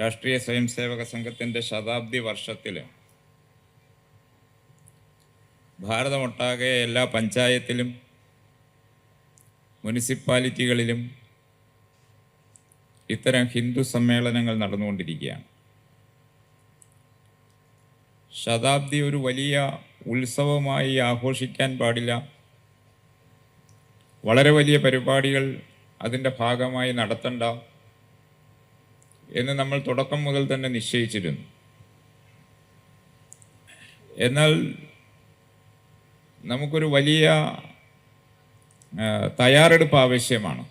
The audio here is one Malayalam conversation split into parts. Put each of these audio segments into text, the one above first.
രാഷ്ട്രീയ സ്വയംസേവക സംഘത്തിൻ്റെ ശതാബ്ദി വർഷത്തിൽ ഭാരതമൊട്ടാകെ എല്ലാ പഞ്ചായത്തിലും മുനിസിപ്പാലിറ്റികളിലും ഇത്തരം ഹിന്ദു സമ്മേളനങ്ങൾ നടന്നുകൊണ്ടിരിക്കുകയാണ്. ശതാബ്ദി ഒരു വലിയ ഉത്സവമായി ആഘോഷിക്കാൻ പാടില്ല. വളരെ വലിയ പരിപാടികൾ അതിൻ്റെ ഭാഗമായി നടത്തണ്ട എന്ന് നമ്മൾ തുടക്കം മുതൽ തന്നെ നിശ്ചയിച്ചിരുന്നു. എന്നാൽ നമുക്കൊരു വലിയ തയ്യാറെടുപ്പ് ആവശ്യമാണ്.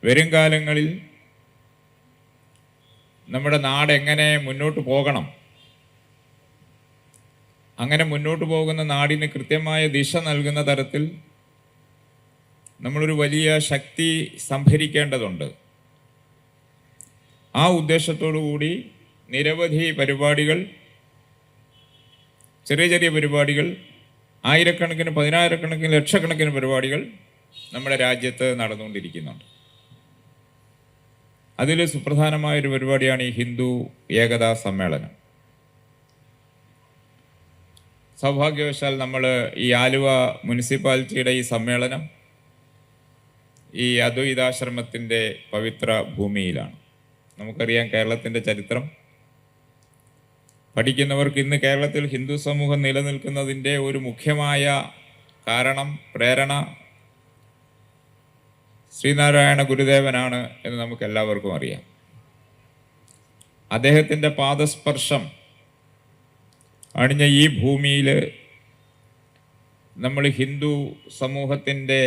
വരും കാലങ്ങളിൽ നമ്മുടെ നാട് എങ്ങനെ മുന്നോട്ട് പോകണം, അങ്ങനെ മുന്നോട്ട് പോകുന്ന നാടിന് കൃത്യമായ ദിശ നൽകുന്ന തരത്തിൽ നമ്മളൊരു വലിയ ശക്തി സംഭരിക്കേണ്ടതുണ്ട്. ആ ഉദ്ദേശത്തോടു കൂടി നിരവധി പരിപാടികൾ, ചെറിയ ചെറിയ പരിപാടികൾ, ആയിരക്കണക്കിന്, പതിനായിരക്കണക്കിന്, ലക്ഷക്കണക്കിന് പരിപാടികൾ നമ്മുടെ രാജ്യത്ത് നടന്നുകൊണ്ടിരിക്കുന്നുണ്ട്. അതിൽ സുപ്രധാനമായൊരു പരിപാടിയാണ് ഈ ഹിന്ദു ഏകതാ സമ്മേളനം. സൗഭാഗ്യവശാൽ നമ്മൾ ഈ ആലുവ മുനിസിപ്പാലിറ്റിയുടെ ഈ സമ്മേളനം ഈ അദ്വൈതാശ്രമത്തിൻ്റെ പവിത്ര ഭൂമിയിലാണ്. നമുക്കറിയാം കേരളത്തിൻ്റെ ചരിത്രം. പഠിക്കുന്നവർക്ക് ഇന്ന് കേരളത്തിൽ ഹിന്ദു സമൂഹം നിലനിൽക്കുന്നതിൻ്റെ ഒരു മുഖ്യമായ കാരണം, പ്രേരണ ശ്രീനാരായണ ഗുരുദേവനാണ് എന്ന് നമുക്ക് എല്ലാവർക്കും അറിയാം. അദ്ദേഹത്തിൻ്റെ പാദസ്പർശം അണിഞ്ഞ ഈ ഭൂമിയിൽ നമ്മൾ ഹിന്ദു സമൂഹത്തിൻ്റെ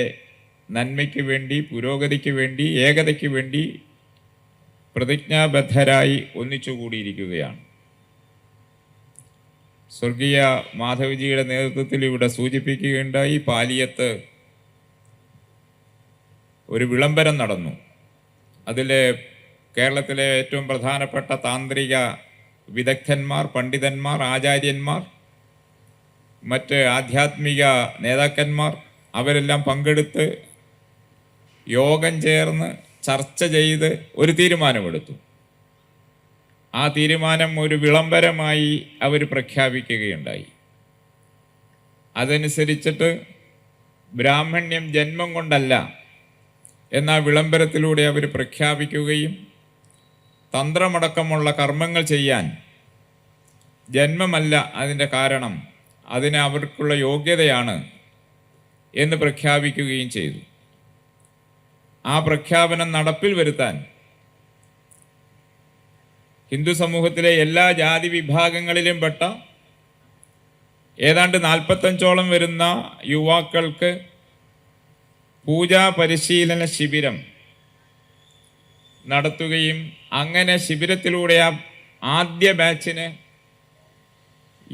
നന്മയ്ക്ക് വേണ്ടി, പുരോഗതിക്ക് വേണ്ടി, ഏകതയ്ക്ക് വേണ്ടി പ്രതിജ്ഞാബദ്ധരായി ഒന്നിച്ചുകൂടിയിരിക്കുകയാണ്. സ്വർഗീയ മാധവജിയുടെ നേതൃത്വത്തിൽ ഇവിടെ സൂചിപ്പിക്കുകയുണ്ടായി. പാലിയത്ത് ഒരു വിളംബരം നടന്നു. അതിൽ കേരളത്തിലെ ഏറ്റവും പ്രധാനപ്പെട്ട താന്ത്രിക വിദഗ്ധന്മാർ, പണ്ഡിതന്മാർ, ആചാര്യന്മാർ, മറ്റ് ആധ്യാത്മിക നേതാക്കന്മാർ അവരെല്ലാം പങ്കെടുത്ത് യോഗം ചേർന്ന് ചർച്ച ചെയ്ത് ഒരു തീരുമാനമെടുത്തു. ആ തീരുമാനം ഒരു വിളംബരമായി അവർ പ്രഖ്യാപിക്കുകയുണ്ടായി. അതനുസരിച്ചിട്ട് ബ്രാഹ്മണ്യം ജന്മം കൊണ്ടല്ല എന്ന വിളംബരത്തിലൂടെ അവർ പ്രഖ്യാപിക്കുകയും തന്ത്രമടക്കമുള്ള കർമ്മങ്ങൾ ചെയ്യാൻ ജന്മമല്ല അതിൻ്റെ കാരണം, അതിന് അവർക്കുള്ള യോഗ്യതയാണ് എന്ന് പ്രഖ്യാപിക്കുകയും ചെയ്തു. ആ പ്രഖ്യാപനം നടപ്പിൽ വരുത്താൻ ഹിന്ദു സമൂഹത്തിലെ എല്ലാ ജാതി വിഭാഗങ്ങളിലും പെട്ട ഏതാണ്ട് 45ഓളം വരുന്ന യുവാക്കൾക്ക് പൂജാ പരിശീലന ശിബിരം നടത്തുകയും അങ്ങനെ ശിബിരത്തിലൂടെ ആദ്യ ബാച്ചിന്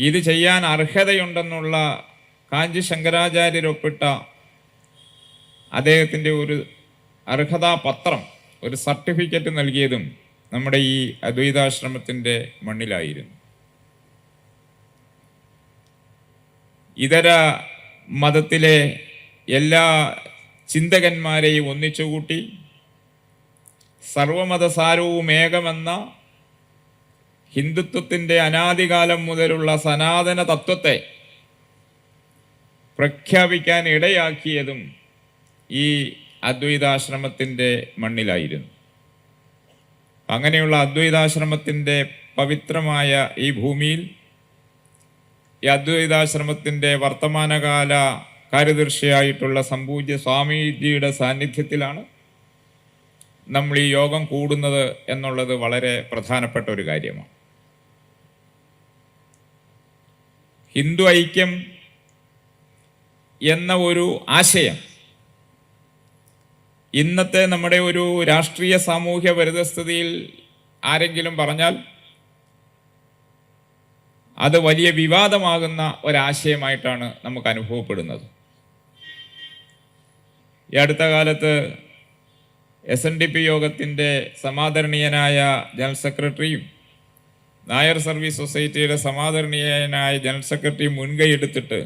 ഇത് ചെയ്യാൻ അർഹതയുണ്ടെന്നുള്ള കാഞ്ചി ശങ്കരാചാര്യരൊപ്പിട്ട അദ്ദേഹത്തിൻ്റെ ഒരു അർഹതാ പത്രം, ഒരു സർട്ടിഫിക്കറ്റ് നൽകിയതും നമ്മുടെ ഈ അദ്വൈതാശ്രമത്തിൻ്റെ മണ്ണിലായിരുന്നു. ഇതര മതത്തിലെ എല്ലാ ചിന്തകന്മാരെയും ഒന്നിച്ചുകൂട്ടി സർവമതസാരവും ഏകമെന്ന ഹിന്ദുത്വത്തിൻ്റെ അനാദികാലം മുതലുള്ള സനാതന തത്വത്തെ പ്രഖ്യാപിക്കാൻ ഇടയാക്കിയതും ഈ അദ്വൈതാശ്രമത്തിൻ്റെ മണ്ണിലായിരുന്നു. അങ്ങനെയുള്ള അദ്വൈതാശ്രമത്തിൻ്റെ പവിത്രമായ ഈ ഭൂമിയിൽ ഈ അദ്വൈതാശ്രമത്തിൻ്റെ വർത്തമാനകാല കാര്യദർശിയായിട്ടുള്ള സംപൂജ്യ സ്വാമിജിയുടെ സാന്നിധ്യത്തിലാണ് നമ്മൾ ഈ യോഗം കൂടുന്നത് എന്നുള്ളത് വളരെ പ്രധാനപ്പെട്ട ഒരു കാര്യമാണ്. ഹിന്ദു ഐക്യം എന്ന ഒരു ആശയം ഇന്നത്തെ നമ്മുടെ ഒരു രാഷ്ട്രീയ സാമൂഹ്യ പരിതസ്ഥിതിയിൽ ആരെങ്കിലും പറഞ്ഞാൽ അത് വലിയ വിവാദമാകുന്ന ഒരാശയമായിട്ടാണ് നമുക്ക് അനുഭവപ്പെടുന്നത്. ഈ അടുത്ത കാലത്ത് SNDP യോഗത്തിൻ്റെ സമാദരണീയനായ ജനറൽ സെക്രട്ടറിയും നായർ സർവീസ് സൊസൈറ്റിയുടെ സമാദരണീയനായ ജനറൽ സെക്രട്ടറിയും മുൻകൈയെടുത്തിട്ട്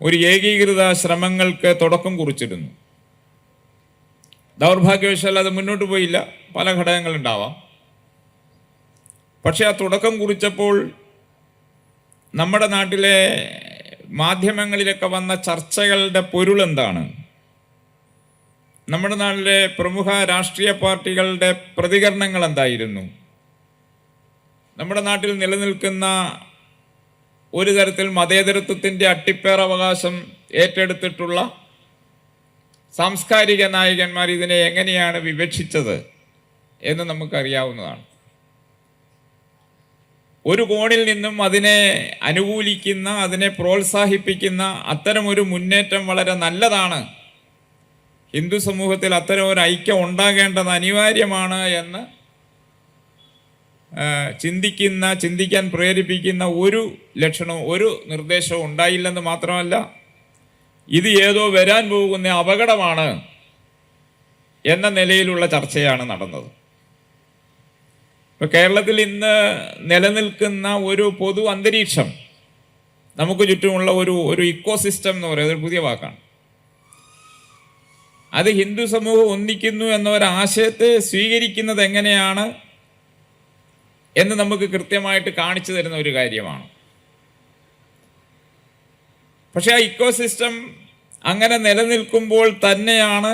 ഒരു ഏകീകൃത ശ്രമങ്ങൾക്ക് തുടക്കം കുറിച്ചിരുന്നു. ദൗർഭാഗ്യവശാൽ അത് മുന്നോട്ട് പോയില്ല, പല ഘടകങ്ങളുണ്ടാവാം. പക്ഷെ ആ തുടക്കം കുറിച്ചപ്പോൾ നമ്മുടെ നാട്ടിലെ മാധ്യമങ്ങളിലൊക്കെ വന്ന ചർച്ചകളുടെ പൊരുൾ എന്താണ്? നമ്മുടെ നാട്ടിലെ പ്രമുഖ രാഷ്ട്രീയ പാർട്ടികളുടെ പ്രതികരണങ്ങൾ എന്തായിരുന്നു? നമ്മുടെ നാട്ടിൽ നിലനിൽക്കുന്ന ഒരു തരത്തിൽ മതേതരത്വത്തിൻ്റെ അട്ടിപ്പേറവകാശം ഏറ്റെടുത്തിട്ടുള്ള സാംസ്കാരിക നായകന്മാർ ഇതിനെ എങ്ങനെയാണ് വിവക്ഷിച്ചത് എന്ന് നമുക്കറിയാവുന്നതാണ്. ഒരു കോണിൽ നിന്നും അതിനെ അനുകൂലിക്കുന്ന, അതിനെ പ്രോത്സാഹിപ്പിക്കുന്ന അത്തരമൊരു മുന്നേറ്റം വളരെ നല്ലതാണ്, ഹിന്ദു സമൂഹത്തിൽ അത്തരം ഒരു ഐക്യം ഉണ്ടാകേണ്ടത് അനിവാര്യമാണ് എന്ന് ചിന്തിക്കാൻ പ്രേരിപ്പിക്കുന്ന ഒരു ലക്ഷണവും ഒരു നിർദ്ദേശവും ഉണ്ടായില്ലെന്ന് മാത്രമല്ല, ഇത് ഏതോ വരാൻ പോകുന്ന അപകടമാണ് എന്ന നിലയിലുള്ള ചർച്ചയാണ് നടന്നത്. ഇപ്പോൾ കേരളത്തിൽ ഇന്ന് നിലനിൽക്കുന്ന ഒരു പൊതു അന്തരീക്ഷം, നമുക്ക് ചുറ്റുമുള്ള ഒരു ഇക്കോസിസ്റ്റം എന്ന് പറയുന്നത് ഒരു പുതിയ വാക്കാണ്. അത് ഹിന്ദു സമൂഹം ഒന്നിക്കുന്നു എന്ന ഒരാശയത്തെ സ്വീകരിക്കുന്നത് എങ്ങനെയാണ് എന്ന് നമുക്ക് കൃത്യമായിട്ട് കാണിച്ചു തരുന്ന ഒരു കാര്യമാണ്. പക്ഷെ ആ ഇക്കോസിസ്റ്റം അങ്ങനെ നിലനിൽക്കുമ്പോൾ തന്നെയാണ്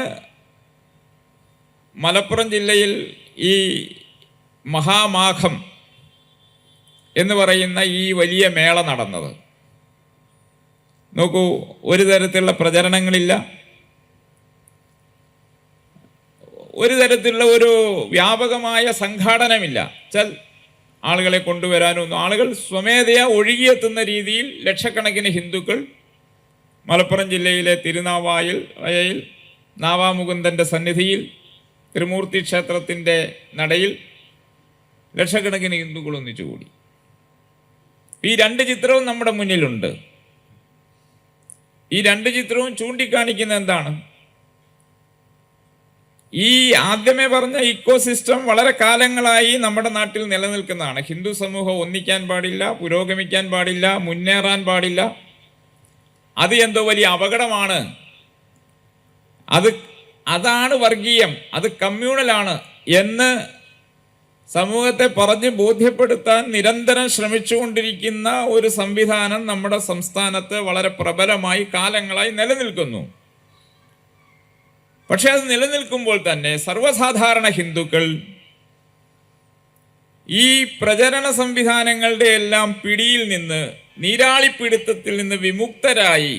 മലപ്പുറം ജില്ലയിൽ ഈ മഹാമാഘം എന്ന് പറയുന്ന ഈ വലിയ മേള നടന്നത്. നോക്കൂ, ഒരു തരത്തിലുള്ള പ്രചരണങ്ങളില്ല, ഒരു തരത്തിലുള്ള ഒരു വ്യാപകമായ സംഘാടനമില്ല. ആളുകളെ കൊണ്ടുവരാനൊന്നും, ആളുകൾ സ്വമേധയാ ഒഴുകിയെത്തുന്ന രീതിയിൽ ലക്ഷക്കണക്കിന് ഹിന്ദുക്കൾ മലപ്പുറം ജില്ലയിലെ തിരുനാവായിൽ നാവാമുകുന്ദൻ്റെ സന്നിധിയിൽ ത്രിമൂർത്തി ക്ഷേത്രത്തിൻ്റെ നടയിൽ ലക്ഷക്കണക്കിന് ഹിന്ദുക്കൾ ഒന്നിച്ചുകൂടി. ഈ രണ്ട് ചിത്രവും നമ്മുടെ മുന്നിലുണ്ട്. ഈ രണ്ട് ചിത്രവും ചൂണ്ടിക്കാണിക്കുന്ന എന്താണ്? ഈ ആദ്യമേ പറഞ്ഞ ഇക്കോസിസ്റ്റം വളരെ കാലങ്ങളായി നമ്മുടെ നാട്ടിൽ നിലനിൽക്കുന്നതാണ്. ഹിന്ദു സമൂഹം ഒന്നിക്കാൻ പാടില്ല, പുരോഗമിക്കാൻ പാടില്ല, മുന്നേറാൻ പാടില്ല, അത് എന്തോ വലിയ അപകടമാണ്, അതാണ് വർഗീയം, അത് കമ്മ്യൂണലാണ് എന്ന് സമൂഹത്തെ പറഞ്ഞ് ബോധ്യപ്പെടുത്താൻ നിരന്തരം ശ്രമിച്ചുകൊണ്ടിരിക്കുന്ന ഒരു സംവിധാനം നമ്മുടെ സംസ്ഥാനത്ത് വളരെ പ്രബലമായി കാലങ്ങളായി നിലനിൽക്കുന്നു. പക്ഷെ അത് നിലനിൽക്കുമ്പോൾ തന്നെ സർവ്വസാധാരണ ഹിന്ദുക്കൾ ഈ പ്രചരണ സംവിധാനങ്ങളുടെ എല്ലാം പിടിയിൽ നിന്ന്, നീരാളിപ്പിടുത്തത്തിൽ നിന്ന് വിമുക്തരായി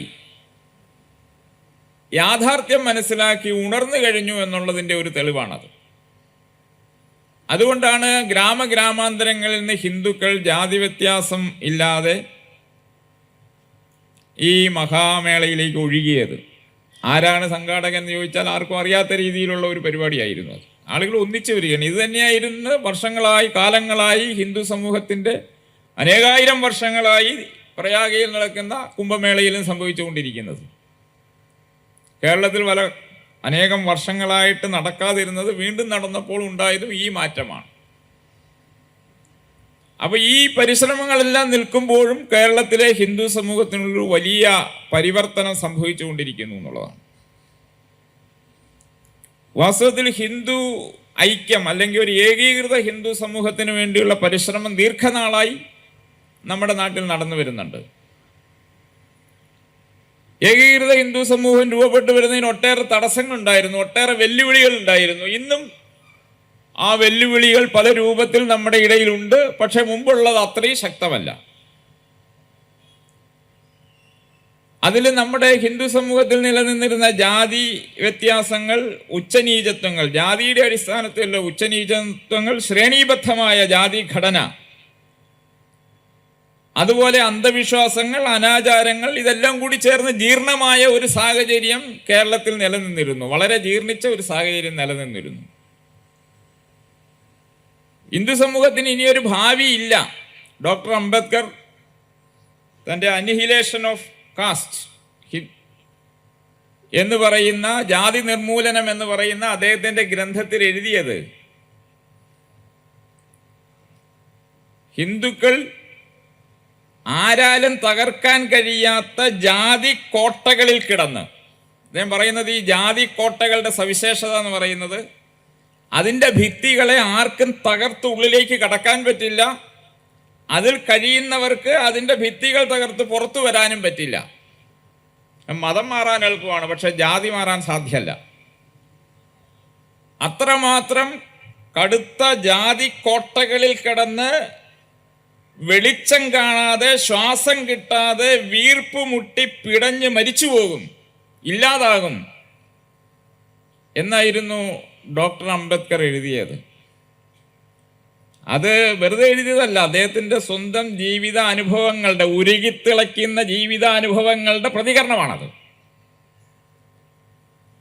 യാഥാർത്ഥ്യം മനസ്സിലാക്കി ഉണർന്നു കഴിഞ്ഞു എന്നുള്ളതിൻ്റെ ഒരു തെളിവാണത്. അതുകൊണ്ടാണ് ഗ്രാമാന്തരങ്ങളിൽ നിന്ന് ഹിന്ദുക്കൾ ജാതി വ്യത്യാസം ഇല്ലാതെ ഈ മഹാമേളയിലേക്ക് ഒഴുകിയത്. ആരാണ് സംഘാടകൻ എന്ന് ചോദിച്ചാൽ ആർക്കും അറിയാത്ത രീതിയിലുള്ള ഒരു പരിപാടിയായിരുന്നു അത്. ആളുകൾ ഒന്നിച്ചു വരികയാണ്. ഇത് തന്നെയായിരുന്നു വർഷങ്ങളായി, കാലങ്ങളായി ഹിന്ദു സമൂഹത്തിൻ്റെ അനേകായിരം വർഷങ്ങളായി പ്രയാഗയിൽ നടക്കുന്ന കുംഭമേളയിലും സംഭവിച്ചുകൊണ്ടിരിക്കുന്നത്. കേരളത്തിൽ അനേകം വർഷങ്ങളായിട്ട് നടക്കാതിരുന്നത് വീണ്ടും നടന്നപ്പോൾ ഉണ്ടായതും ഈ മാറ്റമാണ്. അപ്പോൾ ഈ പരിശ്രമങ്ങളെല്ലാം നിൽക്കുമ്പോഴും കേരളത്തിലെ ഹിന്ദു സമൂഹത്തിനുള്ളൊരു വലിയ പരിവർത്തനം സംഭവിച്ചുകൊണ്ടിരിക്കുന്നു എന്നുള്ളതാണ്. വാസ്തവത്തിൽ ഹിന്ദു ഐക്യം അല്ലെങ്കിൽ ഒരു ഏകീകൃത ഹിന്ദു സമൂഹത്തിന് വേണ്ടിയുള്ള പരിശ്രമം ദീർഘനാളായി നമ്മുടെ നാട്ടിൽ നടന്നു വരുന്നുണ്ട്. ഏകീകൃത ഹിന്ദു സമൂഹം രൂപപ്പെട്ടു വരുന്നതിന് ഒട്ടേറെ തടസ്സങ്ങളുണ്ടായിരുന്നു, ഒട്ടേറെ വെല്ലുവിളികൾ ഉണ്ടായിരുന്നു. ഇന്നും ആ വെല്ലുവിളികൾ പല രൂപത്തിൽ നമ്മുടെ ഇടയിലുണ്ട്. പക്ഷെ മുമ്പുള്ളത് അത്രയും ശക്തമല്ല. അതിൽ നമ്മുടെ ഹിന്ദു സമൂഹത്തിൽ നിലനിന്നിരുന്ന ജാതി വ്യത്യാസങ്ങൾ, ഉച്ചനീചത്വങ്ങൾ, ജാതിയുടെ അടിസ്ഥാനത്തിലുള്ള ഉച്ചനീചത്വങ്ങൾ, ശ്രേണീബദ്ധമായ ജാതി ഘടന, അതുപോലെ അന്ധവിശ്വാസങ്ങൾ, അനാചാരങ്ങൾ, ഇതെല്ലാം കൂടി ചേർന്ന് ജീർണമായ ഒരു സാഹചര്യം കേരളത്തിൽ നിലനിന്നിരുന്നു. വളരെ ജീർണിച്ച ഒരു സാഹചര്യം നിലനിന്നിരുന്നു. ഹിന്ദു സമൂഹത്തിന് ഇനിയൊരു ഭാവിയില്ല. ഡോക്ടർ അംബേദ്കർ തൻ്റെ അനിഹിലേഷൻ ഓഫ് കാസ്റ്റ് എന്ന് പറയുന്ന, ജാതി നിർമൂലനം എന്ന് പറയുന്ന അദ്ദേഹത്തിൻ്റെ ഗ്രന്ഥത്തിൽ എഴുതിയത്, ഹിന്ദുക്കൾ ആരാലും തകർക്കാൻ കഴിയാത്ത ജാതി കോട്ടകളിൽ കിടന്ന്, അദ്ദേഹം പറയുന്നത് ഈ ജാതി കോട്ടകളുടെ സവിശേഷത എന്ന് പറയുന്നത് അതിൻ്റെ ഭിത്തികളെ ആർക്കും തകർത്ത് ഉള്ളിലേക്ക് കടക്കാൻ പറ്റില്ല, അതിൽ കഴിയുന്നവർക്ക് അതിൻ്റെ ഭിത്തികൾ തകർത്ത് പുറത്തു വരാനും പറ്റില്ല. മതം മാറാൻ എളുപ്പമാണ്, പക്ഷെ ജാതി മാറാൻ സാധ്യമല്ല. അത്രമാത്രം കടുത്ത ജാതി കോട്ടകളിൽ കിടന്ന് വെളിച്ചം കാണാതെ, ശ്വാസം കിട്ടാതെ, വീർപ്പ് മുട്ടി പിടഞ്ഞ് മരിച്ചു പോകും, ഇല്ലാതാകും എന്നായിരുന്നു ഡോക്ടർ അംബേദ്കർ എഴുതിയത്. അത് വെറുതെ എഴുതിയതല്ല, അദ്ദേഹത്തിൻ്റെ സ്വന്തം ജീവിത അനുഭവങ്ങളുടെ, ഉരുകിത്തിളയ്ക്കുന്ന ജീവിതാനുഭവങ്ങളുടെ പ്രതികരണമാണത്.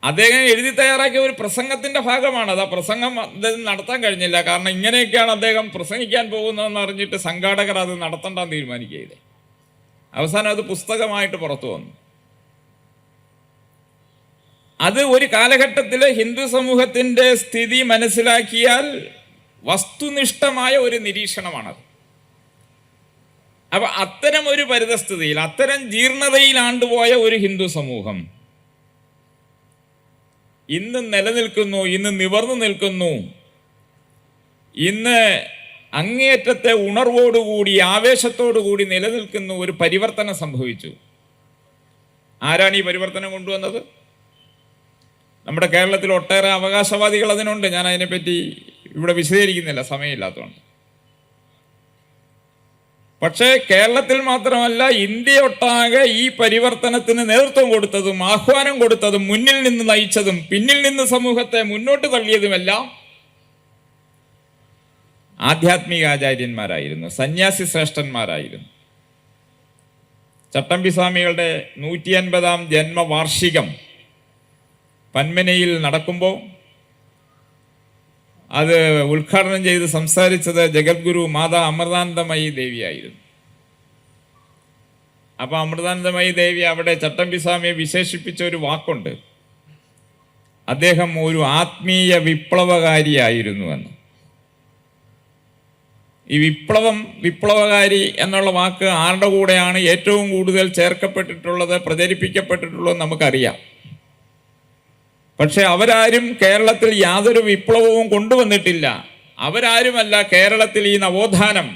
അദ്ദേഹം എഴുതി തയ്യാറാക്കിയ ഒരു പ്രസംഗത്തിൻ്റെ ഭാഗമാണത്. ആ പ്രസംഗം അദ്ദേഹം നടത്താൻ കഴിഞ്ഞില്ല. കാരണം ഇങ്ങനെയൊക്കെയാണ് അദ്ദേഹം പ്രസംഗിക്കാൻ പോകുന്നതെന്ന് അറിഞ്ഞിട്ട് സംഘാടകർ അത് നടത്തണ്ടെന്ന് തീരുമാനിക്കുകയില്ലേ. അവസാനം അത് പുസ്തകമായിട്ട് പുറത്തു വന്നു. അത് ഒരു കാലഘട്ടത്തിൽ ഹിന്ദു സമൂഹത്തിൻ്റെ സ്ഥിതി മനസ്സിലാക്കിയാൽ വസ്തുനിഷ്ഠമായ ഒരു നിരീക്ഷണമാണത്. അപ്പൊ അത്തരം ഒരു പരിതസ്ഥിതിയിൽ, അത്തരം ജീർണതയിലാണ്ടുപോയ ഒരു ഹിന്ദു സമൂഹം ഇന്ന് നിലനിൽക്കുന്നു, ഇന്ന് നിവർന്നു നിൽക്കുന്നു, ഇന്ന് അങ്ങേയറ്റത്തെ ഉണർവോടുകൂടി, ആവേശത്തോടുകൂടി നിലനിൽക്കുന്ന ഒരു പരിവർത്തനം സംഭവിച്ചു. ആരാണ് ഈ പരിവർത്തനം കൊണ്ടുവന്നത്? നമ്മുടെ കേരളത്തിൽ ഒട്ടേറെ അവകാശവാദികൾ അതിനുണ്ട്. ഞാൻ അതിനെപ്പറ്റി ഇവിടെ വിശദീകരിക്കുന്നില്ല, സമയമില്ലാത്തതുകൊണ്ട്. പക്ഷേ കേരളത്തിൽ മാത്രമല്ല, ഇന്ത്യയൊട്ടാകെ ഈ പരിവർത്തനത്തിന് നേതൃത്വം കൊടുത്തതും ആഹ്വാനം കൊടുത്തതും മുന്നിൽ നിന്ന് നയിച്ചതും പിന്നിൽ നിന്ന് സമൂഹത്തെ മുന്നോട്ട് തള്ളിയതുമെല്ലാം ആധ്യാത്മിക ആചാര്യന്മാരായിരുന്നു, സന്യാസി ശ്രേഷ്ഠന്മാരായിരുന്നു. ചട്ടമ്പി സ്വാമികളുടെ 150-ാം ജന്മവാർഷികം പന്മനയിൽ നടക്കുമ്പോൾ അത് ഉദ്ഘാടനം ചെയ്ത് സംസാരിച്ചത് ജഗദ്ഗുരു മാതാ അമൃതാനന്ദമയി ദേവിയായിരുന്നു. അപ്പൊ അമൃതാനന്ദമയി ദേവി അവിടെ ചട്ടമ്പി സ്വാമിയെ വിശേഷിപ്പിച്ച ഒരു വാക്കുണ്ട്, അദ്ദേഹം ഒരു ആത്മീയ വിപ്ലവകാരിയായിരുന്നു എന്ന്. ഈ വിപ്ലവകാരി എന്നുള്ള വാക്ക് ആരുടെ കൂടെയാണ് ഏറ്റവും കൂടുതൽ ചേർക്കപ്പെട്ടിട്ടുള്ളത്, പ്രചരിപ്പിക്കപ്പെട്ടിട്ടുള്ളത് നമുക്കറിയാം. പക്ഷെ അവരാരും കേരളത്തിൽ യാതൊരു വിപ്ലവവും കൊണ്ടുവന്നിട്ടില്ല. അവരാരുമല്ല കേരളത്തിൽ ഈ നവോത്ഥാനം,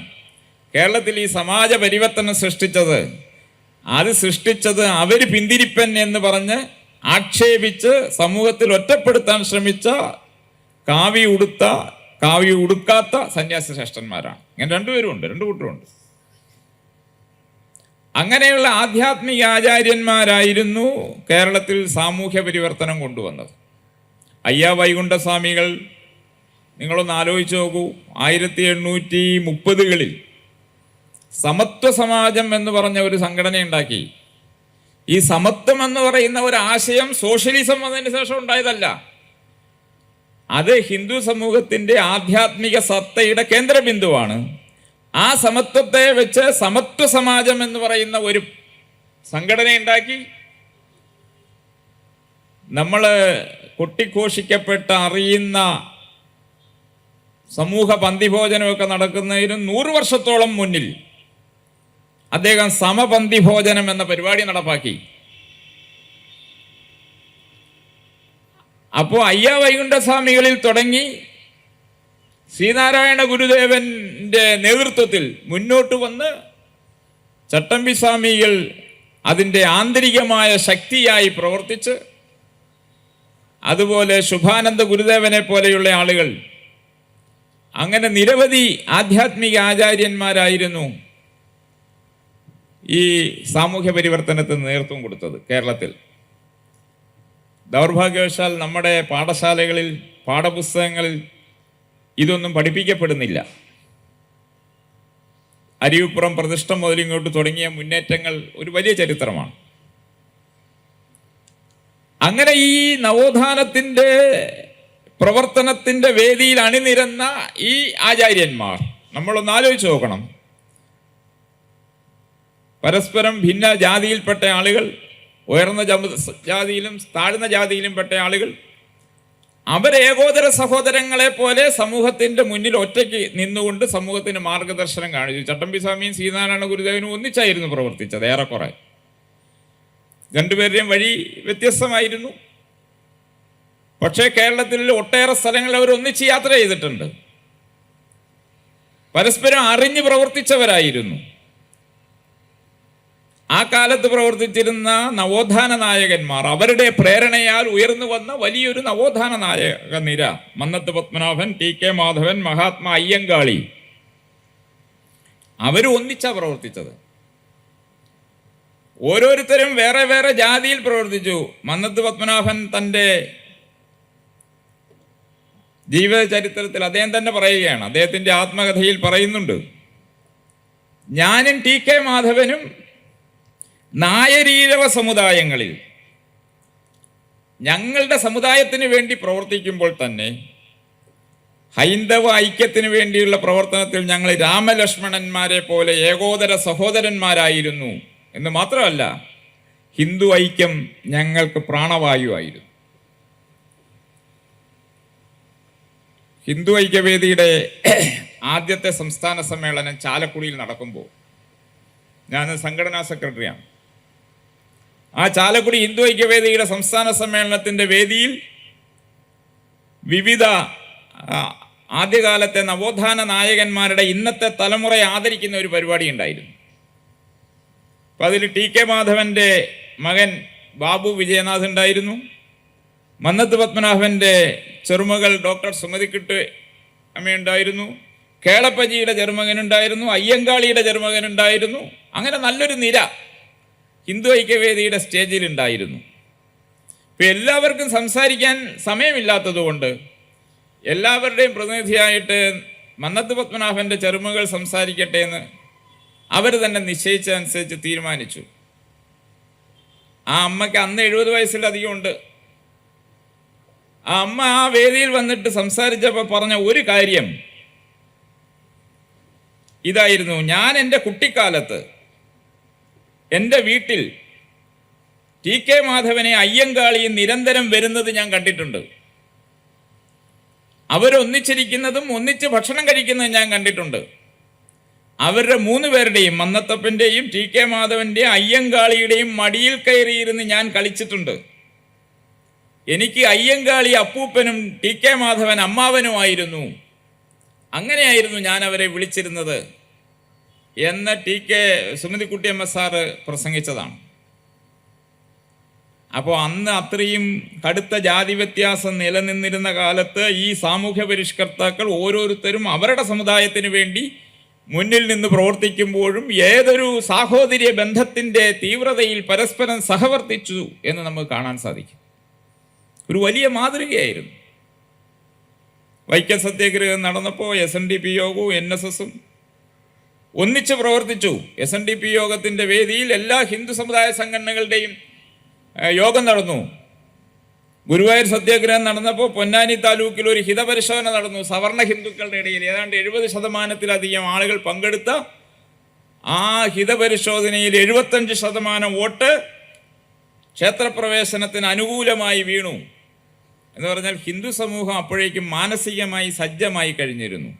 കേരളത്തിൽ ഈ സമാജ പരിവർത്തനം സൃഷ്ടിച്ചത്. അത് സൃഷ്ടിച്ചത് അവർ പിന്തിരിപ്പൻ എന്ന് പറഞ്ഞ് ആക്ഷേപിച്ച് സമൂഹത്തിൽ ഒറ്റപ്പെടുത്താൻ ശ്രമിച്ച കാവി ഉടുക്കാത്ത സന്യാസി ശ്രേഷ്ഠന്മാരാണ്. ഇങ്ങനെ രണ്ടു കൂട്ടരുണ്ട്. അങ്ങനെയുള്ള ആധ്യാത്മിക ആചാര്യന്മാരായിരുന്നു കേരളത്തിൽ സാമൂഹ്യ പരിവർത്തനം കൊണ്ടുവന്നത്. അയ്യാ വൈകുണ്ഠസ്വാമികൾ, നിങ്ങളൊന്ന് ആലോചിച്ച് നോക്കൂ, 1830കളിൽ സമത്വ സമാജം എന്ന് പറഞ്ഞ ഒരു സംഘടന ഉണ്ടാക്കി. ഈ സമത്വം എന്ന് പറയുന്ന ഒരു ആശയം സോഷ്യലിസം വന്നതിന് ശേഷം ഉണ്ടായതല്ല. അത് ഹിന്ദു സമൂഹത്തിൻ്റെ ആധ്യാത്മിക സത്തയുടെ കേന്ദ്രബിന്ദുവാണ്. ആ സമത്വത്തെ വെച്ച് സമത്വ സമാജം എന്ന് പറയുന്ന ഒരു സംഘടന ഉണ്ടാക്കി. നമ്മൾ കൊട്ടിഘോഷിക്കപ്പെട്ട അറിയുന്ന സമൂഹ പന്തിഭോജനമൊക്കെ നടക്കുന്നതിന് 100 വർഷത്തോളം മുന്നിൽ അദ്ദേഹം സമപന്തിഭോജനം എന്ന പരിപാടി നടപ്പാക്കി. അപ്പോൾ അയ്യാ വൈകുണ്ഠസ്വാമികളിൽ തുടങ്ങി ശ്രീനാരായണ ഗുരുദേവന്റെ നേതൃത്വത്തിൽ മുന്നോട്ട് വന്ന് ചട്ടമ്പി സ്വാമികൾ അതിൻ്റെ ആന്തരികമായ ശക്തിയായി പ്രവർത്തിച്ച്, അതുപോലെ ശുഭാനന്ദ ഗുരുദേവനെ പോലെയുള്ള ആളുകൾ, അങ്ങനെ നിരവധി ആധ്യാത്മിക ആചാര്യന്മാരായിരുന്നു ഈ സാമൂഹ്യ പരിവർത്തനത്തിന് നേതൃത്വം കൊടുത്തത് കേരളത്തിൽ. ദൗർഭാഗ്യവശാൽ നമ്മുടെ പാഠശാലകളിൽ, പാഠപുസ്തകങ്ങളിൽ ഇതൊന്നും പഠിപ്പിക്കപ്പെടുന്നില്ല. അരിവിപ്പുറം പ്രതിഷ്ഠ മുതലിങ്ങോട്ട് തുടങ്ങിയ മുന്നേറ്റങ്ങൾ ഒരു വലിയ ചരിത്രമാണ്. അങ്ങനെ ഈ നവോത്ഥാനത്തിൻ്റെ പ്രവർത്തനത്തിൻ്റെ വേദിയിൽ അണിനിരന്ന ഈ ആചാര്യന്മാർ നമ്മളൊന്ന് ആലോചിച്ച് നോക്കണം. പരസ്പരം ഭിന്ന ജാതിയിൽപ്പെട്ട ആളുകൾ, ഉയർന്ന ജാതിയിലും താഴ്ന്ന ജാതിയിലും പെട്ട ആളുകൾ, അവർ ഏകോദര സഹോദരങ്ങളെ പോലെ സമൂഹത്തിൻ്റെ മുന്നിൽ ഒറ്റയ്ക്ക് നിന്നുകൊണ്ട് സമൂഹത്തിന് മാർഗദർശനം കാണിച്ചു. ചട്ടമ്പി സ്വാമിയും ശ്രീനാരായണ ഗുരുദേവനും ഒന്നിച്ചായിരുന്നു പ്രവർത്തിച്ചത് ഏറെക്കുറെ. രണ്ടുപേരുടെയും വഴി വ്യത്യസ്തമായിരുന്നു. പക്ഷേ കേരളത്തിൽ ഒട്ടേറെ സ്ഥലങ്ങളിൽ അവർ ഒന്നിച്ച് യാത്ര ചെയ്തിട്ടുണ്ട്. പരസ്പരം അറിഞ്ഞു പ്രവർത്തിച്ചവരായിരുന്നു. ആ കാലത്ത് പ്രവർത്തിച്ചിരുന്ന നവോത്ഥാന നായകന്മാർ, അവരുടെ പ്രേരണയാൽ ഉയർന്നു വന്ന വലിയൊരു നവോത്ഥാന നായക നിര, മന്നത്ത് പത്മനാഭൻ, ടി കെ മാധവൻ, മഹാത്മാ അയ്യങ്കാളി, അവരും ഒന്നിച്ചാ പ്രവർത്തിച്ചത്. ഓരോരുത്തരും വേറെ വേറെ ജാതിയിൽ പ്രവർത്തിച്ചു. മന്നത്ത് പത്മനാഭൻ തൻ്റെ ജീവിത ചരിത്രത്തിൽ അദ്ദേഹം തന്നെ പറയുകയാണ്, അദ്ദേഹത്തിൻ്റെ ആത്മകഥയിൽ പറയുന്നുണ്ട്, ഞാനും ടി കെ മാധവനും നായരീഴവ സമുദായങ്ങളിൽ ഞങ്ങളുടെ സമുദായത്തിന് വേണ്ടി പ്രവർത്തിക്കുമ്പോൾ തന്നെ ഹൈന്ദവ ഐക്യത്തിന് വേണ്ടിയുള്ള പ്രവർത്തനത്തിൽ ഞങ്ങൾ രാമലക്ഷ്മണന്മാരെ പോലെ ഏകോദര സഹോദരന്മാരായിരുന്നു എന്ന് മാത്രമല്ല, ഹിന്ദു ഐക്യം ഞങ്ങൾക്ക് പ്രാണവായുവായിരുന്നു. ഹിന്ദു ഐക്യവേദിയുടെ ആദ്യത്തെ സംസ്ഥാന സമ്മേളനം ചാലക്കുടിയിൽ നടക്കുമ്പോൾ ഞാൻ സംഘടനാ സെക്രട്ടറിയാണ്. ആ ചാലക്കുടി ഹിന്ദു ഐക്യവേദിയുടെ സംസ്ഥാന സമ്മേളനത്തിൻ്റെ വേദിയിൽ വിവിധ ആദ്യകാലത്തെ നവോത്ഥാന നായകന്മാരുടെ ഇന്നത്തെ തലമുറയെ ആദരിക്കുന്ന ഒരു പരിപാടി ഉണ്ടായിരുന്നു. അപ്പം അതിൽ ടി കെ മാധവൻ്റെ മകൻ ബാബു വിജയനാഥ് ഉണ്ടായിരുന്നു, മന്നത്ത് പത്മനാഭൻ്റെ ചെറുമകൾ ഡോക്ടർ സുമതിക്കുട്ട് അമ്മയുണ്ടായിരുന്നു, കേളപ്പജിയുടെ ചെറുമകനുണ്ടായിരുന്നു, അയ്യങ്കാളിയുടെ ചെറുമകനുണ്ടായിരുന്നു. അങ്ങനെ നല്ലൊരു നിര ഹിന്ദു ഐക്യവേദിയുടെ സ്റ്റേജിൽ ഉണ്ടായിരുന്നു. ഇപ്പം എല്ലാവർക്കും സംസാരിക്കാൻ സമയമില്ലാത്തതുകൊണ്ട് എല്ലാവരുടെയും പ്രതിനിധിയായിട്ട് മന്നത്ത് പത്മനാഭൻ്റെ ചെറുമകൾ സംസാരിക്കട്ടെ എന്ന് അവർ തന്നെ നിശ്ചയിച്ചതനുസരിച്ച് തീരുമാനിച്ചു. ആ അമ്മയ്ക്ക് അന്ന് 70 വയസ്സിലധികം ഉണ്ട്. ആ അമ്മ ആ വേദിയിൽ വന്നിട്ട് സംസാരിച്ചപ്പോൾ പറഞ്ഞ ഒരു കാര്യം ഇതായിരുന്നു, ഞാൻ എൻ്റെ കുട്ടിക്കാലത്ത് എൻ്റെ വീട്ടിൽ ടി കെ മാധവനെ അയ്യങ്കാളിയും നിരന്തരം വരുന്നത് ഞാൻ കണ്ടിട്ടുണ്ട്. അവരൊന്നിച്ചിരിക്കുന്നതും ഒന്നിച്ച് ഭക്ഷണം കഴിക്കുന്നതും ഞാൻ കണ്ടിട്ടുണ്ട്. അവരുടെ 3 പേരുടെയും, മന്നത്തപ്പൻ്റെയും ടി കെ മാധവൻ്റെയും അയ്യങ്കാളിയുടെയും മടിയിൽ കയറിയിരുന്ന് ഞാൻ കളിച്ചിട്ടുണ്ട്. എനിക്ക് അയ്യങ്കാളി അപ്പൂപ്പനും ടി കെ മാധവൻ അമ്മാവനുമായിരുന്നു. അങ്ങനെയായിരുന്നു ഞാൻ അവരെ വിളിച്ചിരുന്നത് എന്ന് ടി കെ സുമതിക്കുട്ടിയമ്മ സാറ് പ്രസംഗിച്ചതാണ്. അപ്പോൾ അന്ന് അത്രയും കടുത്ത ജാതി വ്യത്യാസം നിലനിന്നിരുന്ന കാലത്ത് ഈ സാമൂഹ്യ പരിഷ്കർത്താക്കൾ ഓരോരുത്തരും അവരുടെ സമുദായത്തിന് വേണ്ടി മുന്നിൽ നിന്ന് പ്രവർത്തിക്കുമ്പോഴും ഏതൊരു സാഹോദര്യ ബന്ധത്തിൻ്റെ തീവ്രതയിൽ പരസ്പരം സഹവർത്തിച്ചു എന്ന് നമുക്ക് കാണാൻ സാധിക്കും. ഒരു വലിയ മാതൃകയായിരുന്നു. വൈക്കം സത്യാഗ്രഹം നടന്നപ്പോൾ SNDP യോഗവും NSSും ഒന്നിച്ച് പ്രവർത്തിച്ചു. SNDP യോഗത്തിൻ്റെ വേദിയിൽ എല്ലാ ഹിന്ദു സമുദായ സംഘടനകളുടെയും യോഗം നടന്നു. ഗുരുവായൂർ സത്യാഗ്രഹം നടന്നപ്പോൾ പൊന്നാനി താലൂക്കിൽ ഒരു ഹിതപരിശോധന നടന്നു. സവർണ ഹിന്ദുക്കളുടെ ഇടയിൽ ഏതാണ്ട് 70% ആളുകൾ പങ്കെടുത്ത ആ ഹിതപരിശോധനയിൽ 75% വോട്ട് ക്ഷേത്രപ്രവേശനത്തിന് അനുകൂലമായി വീണു. എന്ന് പറഞ്ഞാൽ ഹിന്ദു സമൂഹം അപ്പോഴേക്കും മാനസികമായി സജ്ജമായി കഴിഞ്ഞിരുന്നു.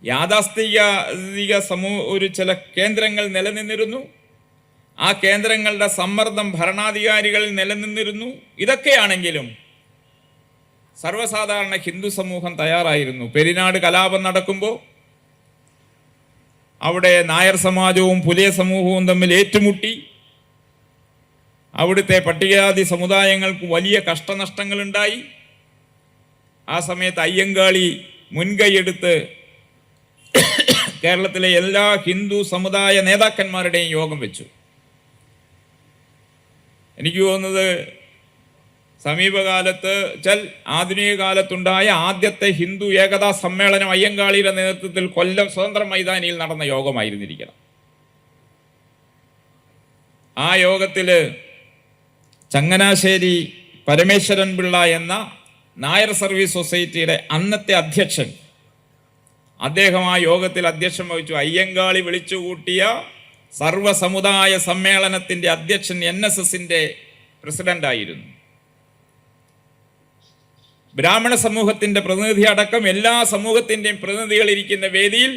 യാഥാസ്ഥിക ഒരു ചില കേന്ദ്രങ്ങൾ നിലനിന്നിരുന്നു. ആ കേന്ദ്രങ്ങളുടെ സമ്മർദ്ദം ഭരണാധികാരികളിൽ നിലനിന്നിരുന്നു. ഇതൊക്കെയാണെങ്കിലും സർവ്വസാധാരണ ഹിന്ദു സമൂഹം തയ്യാറായിരുന്നു. പെരിനാട് കലാപം നടക്കുമ്പോൾ അവിടെ നായർ സമാജവും പുലിയ സമൂഹവും തമ്മിൽ ഏറ്റുമുട്ടി. അവിടുത്തെ പട്ടികജാതി സമുദായങ്ങൾക്ക് വലിയ കഷ്ടനഷ്ടങ്ങളുണ്ടായി. ആ സമയത്ത് അയ്യങ്കാളി മുൻകൈയെടുത്ത് കേരളത്തിലെ എല്ലാ ഹിന്ദു സമുദായ നേതാക്കന്മാരുടെയും യോഗം വെച്ചു. എനിക്ക് തോന്നുന്നത് സമീപകാലത്ത് ആധുനിക കാലത്തുണ്ടായ ആദ്യത്തെ ഹിന്ദു ഏകതാ സമ്മേളനം അയ്യങ്കാളിയുടെ നേതൃത്വത്തിൽ കൊല്ലം സ്വതന്ത്ര മൈതാനിയിൽ നടന്ന യോഗമായിരുന്നിരിക്കണം. ആ യോഗത്തിൽ ചങ്ങനാശ്ശേരി പരമേശ്വരൻ പിള്ള എന്ന നായർ സർവീസ് സൊസൈറ്റിയുടെ അന്നത്തെ അധ്യക്ഷൻ, അദ്ദേഹം ആ യോഗത്തിൽ അധ്യക്ഷം വഹിച്ചു. അയ്യങ്കാളി വിളിച്ചുകൂട്ടിയ സർവ്വസമുദായ സമ്മേളനത്തിൻ്റെ അധ്യക്ഷൻ NSSൻ്റെ പ്രസിഡന്റായിരുന്നു. ബ്രാഹ്മണ സമൂഹത്തിൻ്റെ പ്രതിനിധി അടക്കം എല്ലാ സമൂഹത്തിൻ്റെയും പ്രതിനിധികൾ ഇരിക്കുന്ന വേദിയിൽ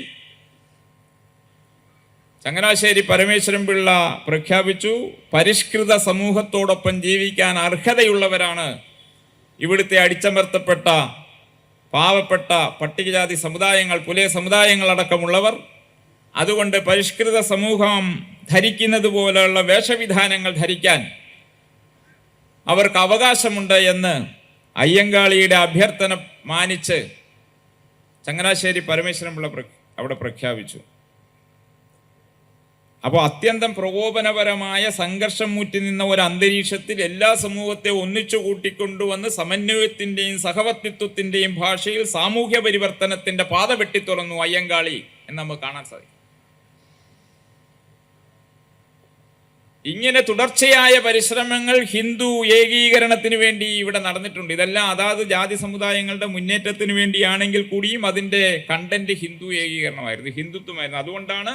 ചങ്ങനാശ്ശേരി പരമേശ്വരൻ പിള്ള പ്രഖ്യാപിച്ചു, പരിഷ്കൃത സമൂഹത്തോടൊപ്പം ജീവിക്കാൻ അർഹതയുള്ളവരാണ് ഇവിടുത്തെ അടിച്ചമർത്തപ്പെട്ട പാവപ്പെട്ട പട്ടികജാതി സമുദായങ്ങൾ, പുലയ സമുദായങ്ങളടക്കമുള്ളവർ. അതുകൊണ്ട് പരിഷ്കൃത സമൂഹം ധരിക്കുന്നത് പോലെയുള്ള വേഷവിധാനങ്ങൾ ധരിക്കാൻ അവർക്ക് അവകാശമുണ്ട് എന്ന് അയ്യങ്കാളിയുടെ അഭ്യർത്ഥന മാനിച്ച് ചങ്ങനാശ്ശേരി പരമേശ്വരൻ പിള്ള അവിടെ പ്രഖ്യാപിച്ചു. അപ്പോൾ അത്യന്തം പ്രകോപനപരമായ സംഘർഷം മൂറ്റി നിന്ന ഒരു അന്തരീക്ഷത്തിൽ എല്ലാ സമൂഹത്തെ ഒന്നിച്ചു കൂട്ടിക്കൊണ്ടുവന്ന് സമന്വയത്തിൻ്റെയും സഹവർത്തിത്വത്തിൻ്റെയും ഭാഷയിൽ സാമൂഹ്യ പരിവർത്തനത്തിൻ്റെ പാത വെട്ടിത്തുറന്നു അയ്യങ്കാളി എന്ന് നമുക്ക് കാണാൻ സാധിക്കും. ഇങ്ങനെ തുടർച്ചയായ പരിശ്രമങ്ങൾ ഹിന്ദു ഏകീകരണത്തിന് വേണ്ടി ഇവിടെ നടന്നിട്ടുണ്ട്. ഇതെല്ലാം അതാത് ജാതി സമുദായങ്ങളുടെ മുന്നേറ്റത്തിന് വേണ്ടിയാണെങ്കിൽ കൂടിയും അതിൻ്റെ കണ്ടന്റ് ഹിന്ദു ഏകീകരണമായിരുന്നു, ഹിന്ദുത്വമായിരുന്നു. അതുകൊണ്ടാണ്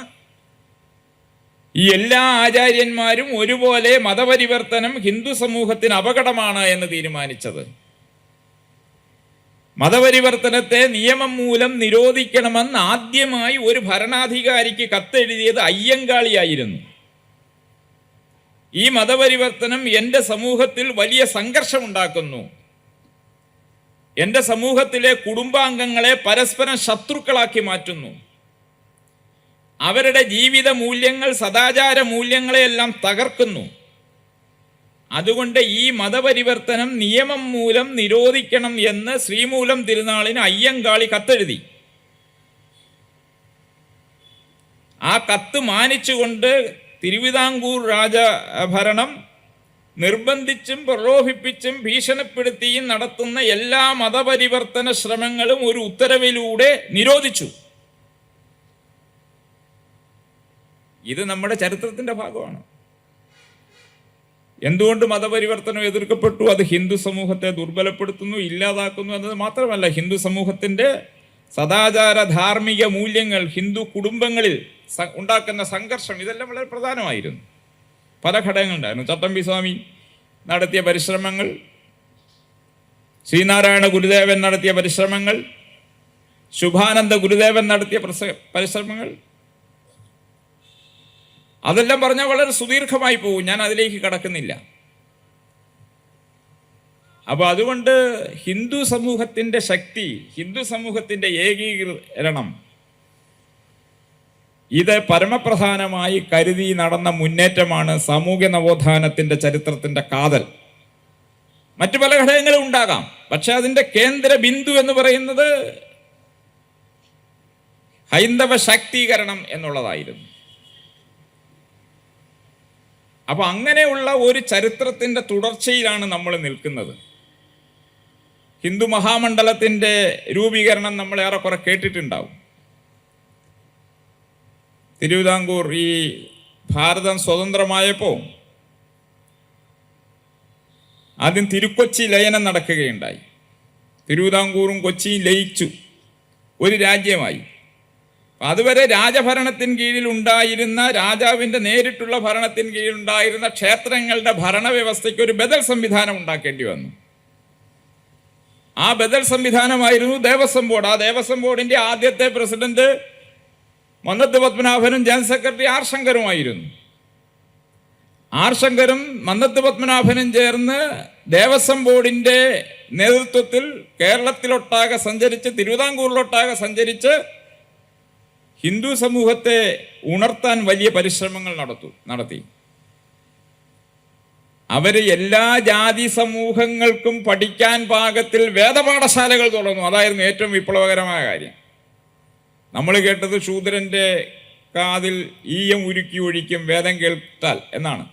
ഈ എല്ലാ ആചാര്യന്മാരും ഒരുപോലെ മതപരിവർത്തനം ഹിന്ദു സമൂഹത്തിന് അപകടമാണ് എന്ന് തീരുമാനിച്ചത്. മതപരിവർത്തനത്തെ നിയമം മൂലം നിരോധിക്കണമെന്ന് ആദ്യമായി ഒരു ഭരണാധികാരിക്ക് കത്തെഴുതിയത് അയ്യങ്കാളിയായിരുന്നു. ഈ മതപരിവർത്തനം എൻ്റെ സമൂഹത്തിൽ വലിയ സംഘർഷമുണ്ടാക്കുന്നു, എൻ്റെ സമൂഹത്തിലെ കുടുംബാംഗങ്ങളെ പരസ്പരം ശത്രുക്കളാക്കി മാറ്റുന്നു, അവരുടെ ജീവിത മൂല്യങ്ങൾ, സദാചാര മൂല്യങ്ങളെയെല്ലാം തകർക്കുന്നു. അതുകൊണ്ട് ഈ മതപരിവർത്തനം നിയമം മൂലം നിരോധിക്കണം എന്ന് ശ്രീമൂലം തിരുനാളിന് അയ്യങ്കാളി കത്തെഴുതി. ആ കത്ത് മാനിച്ചുകൊണ്ട് തിരുവിതാംകൂർ രാജഭരണം നിർബന്ധിച്ചും പ്രലോഭിപ്പിച്ചും ഭീഷണിപ്പെടുത്തിയും നടത്തുന്ന എല്ലാ മതപരിവർത്തന ശ്രമങ്ങളും ഒരു ഉത്തരവിലൂടെ നിരോധിച്ചു. ഇത് നമ്മുടെ ചരിത്രത്തിന്റെ ഭാഗമാണ്. എന്തുകൊണ്ട് മതപരിവർത്തനം എതിർക്കപ്പെട്ടു? അത് ഹിന്ദു സമൂഹത്തെ ദുർബലപ്പെടുത്തുന്നു, ഇല്ലാതാക്കുന്നു എന്നത് മാത്രമല്ല, ഹിന്ദു സമൂഹത്തിന്റെ സദാചാര ധാർമ്മിക മൂല്യങ്ങൾ, ഹിന്ദു കുടുംബങ്ങളിൽ ഉണ്ടാക്കുന്ന സംഘർഷം, ഇതെല്ലാം വളരെ പ്രധാനമായിരുന്നു. പല ഘടകങ്ങളുണ്ടായിരുന്നു. ചട്ടമ്പി സ്വാമി നടത്തിയ പരിശ്രമങ്ങൾ, ശ്രീനാരായണ ഗുരുദേവൻ നടത്തിയ പരിശ്രമങ്ങൾ, ശുഭാനന്ദ ഗുരുദേവൻ നടത്തിയ പരിശ്രമങ്ങൾ, അതെല്ലാം പറഞ്ഞാൽ വളരെ സുദീർഘമായി പോകും, ഞാൻ അതിലേക്ക് കടക്കുന്നില്ല. അപ്പൊ അതുകൊണ്ട് ഹിന്ദു സമൂഹത്തിന്റെ ശക്തി, ഹിന്ദു സമൂഹത്തിന്റെ ഏകീകരണം, ഇത് പരമപ്രധാനമായി കരുതി നടന്ന മുന്നേറ്റമാണ് സാമൂഹ്യ നവോത്ഥാനത്തിന്റെ ചരിത്രത്തിന്റെ കാതൽ. മറ്റു പല ഘടകങ്ങളും ഉണ്ടാകാം, പക്ഷെ അതിന്റെ കേന്ദ്ര ബിന്ദു എന്ന് പറയുന്നത് ഹൈന്ദവ ശാക്തീകരണം എന്നുള്ളതായിരുന്നു. അപ്പൊ അങ്ങനെയുള്ള ഒരു ചരിത്രത്തിന്റെ തുടർച്ചയിലാണ് നമ്മൾ നിൽക്കുന്നത്. ഹിന്ദു മഹാമണ്ഡലത്തിന്റെ രൂപീകരണം നമ്മൾ ഏറെക്കുറെ കേട്ടിട്ടുണ്ടാവും. തിരുവിതാംകൂർ ഈ ഭാരതം സ്വതന്ത്രമായപ്പോൾ ആദ്യം തിരുക്കൊച്ചി ലയനം നടക്കുകയുണ്ടായി. തിരുവിതാംകൂറും കൊച്ചിയും ലയിച്ചു, ഒരു രാജ്യമായി. അതുവരെ രാജഭരണത്തിന് കീഴിൽ ഉണ്ടായിരുന്ന, രാജാവിൻ്റെ നേരിട്ടുള്ള ഭരണത്തിന് കീഴിൽ ഉണ്ടായിരുന്ന ക്ഷേത്രങ്ങളുടെ ഭരണവ്യവസ്ഥയ്ക്ക് ഒരു ബദൽ സംവിധാനം ഉണ്ടാക്കേണ്ടി വന്നു. ആ ബദൽ സംവിധാനമായിരുന്നു ദേവസ്വം ബോർഡ്. ആ ദേവസ്വം ബോർഡിന്റെ ആദ്യത്തെ പ്രസിഡന്റ് മന്നത്ത് പത്മനാഭനും ജനറൽ സെക്രട്ടറി ആർ ശങ്കറുമായിരുന്നു. ആർ ശങ്കരും മന്നത്ത് പത്മനാഭനും ചേർന്ന് ദേവസ്വം ബോർഡിന്റെ നേതൃത്വത്തിൽ കേരളത്തിലൊട്ടാകെ സഞ്ചരിച്ച്, തിരുവിതാംകൂറിലൊട്ടാകെ സഞ്ചരിച്ച് ഹിന്ദു സമൂഹത്തെ ഉണർത്താൻ വലിയ പരിശ്രമങ്ങൾ നടത്തി. അവര് എല്ലാ ജാതി സമൂഹങ്ങൾക്കും പഠിക്കാൻ പാകത്തിൽ വേദപാഠശാലകൾ തുറന്നു. അതായിരുന്നു ഏറ്റവും വിപ്ലവകരമായ കാര്യം. നമ്മൾ കേട്ടത് ശൂദ്രന്റെ കാതിൽ ഈയം ഉരുക്കി ഒഴിക്കും വേദം കേൾത്താൽ എന്നാണ്.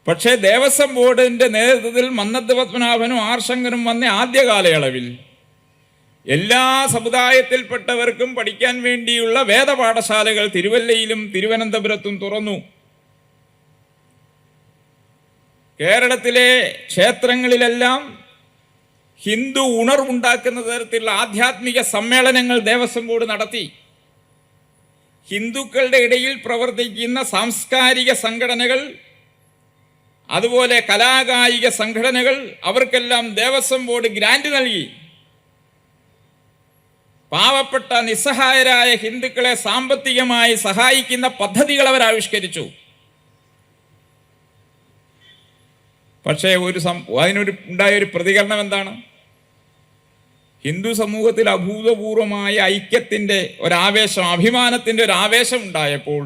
പക്ഷേ ദേവസ്വം ബോർഡിന്റെ നേതൃത്വത്തിൽ മന്നത്ത് പത്മനാഭനും ആർ ശങ്കരും വന്ന ആദ്യ കാലയളവിൽ എല്ലാ സമുദായത്തിൽപ്പെട്ടവർക്കും പഠിക്കാൻ വേണ്ടിയുള്ള വേദപാഠശാലകൾ തിരുവല്ലയിലും തിരുവനന്തപുരത്തും തുറന്നു. കേരളത്തിലെ ക്ഷേത്രങ്ങളിലെല്ലാം ഹിന്ദു ഉണർവുണ്ടാക്കുന്ന തരത്തിലുള്ള ആധ്യാത്മിക സമ്മേളനങ്ങൾ ദേവസ്വം ബോർഡ് നടത്തി. ഹിന്ദുക്കളുടെ ഇടയിൽ പ്രവർത്തിക്കുന്ന സാംസ്കാരിക സംഘടനകൾ, അതുപോലെ കലാകായിക സംഘടനകൾ, അവർക്കെല്ലാം ദേവസ്വം ബോർഡ് ഗ്രാന്റ് നൽകി. പാവപ്പെട്ട നിസ്സഹായരായ ഹിന്ദുക്കളെ സാമ്പത്തികമായി സഹായിക്കുന്ന പദ്ധതികൾ അവർ ആവിഷ്കരിച്ചു. പക്ഷേ ഉണ്ടായൊരു പ്രതികരണം എന്താണ്? ഹിന്ദു സമൂഹത്തിൽ അഭൂതപൂർവമായ ഐക്യത്തിൻ്റെ ഒരാവേശം, അഭിമാനത്തിൻ്റെ ഒരു ആവേശം ഉണ്ടായപ്പോൾ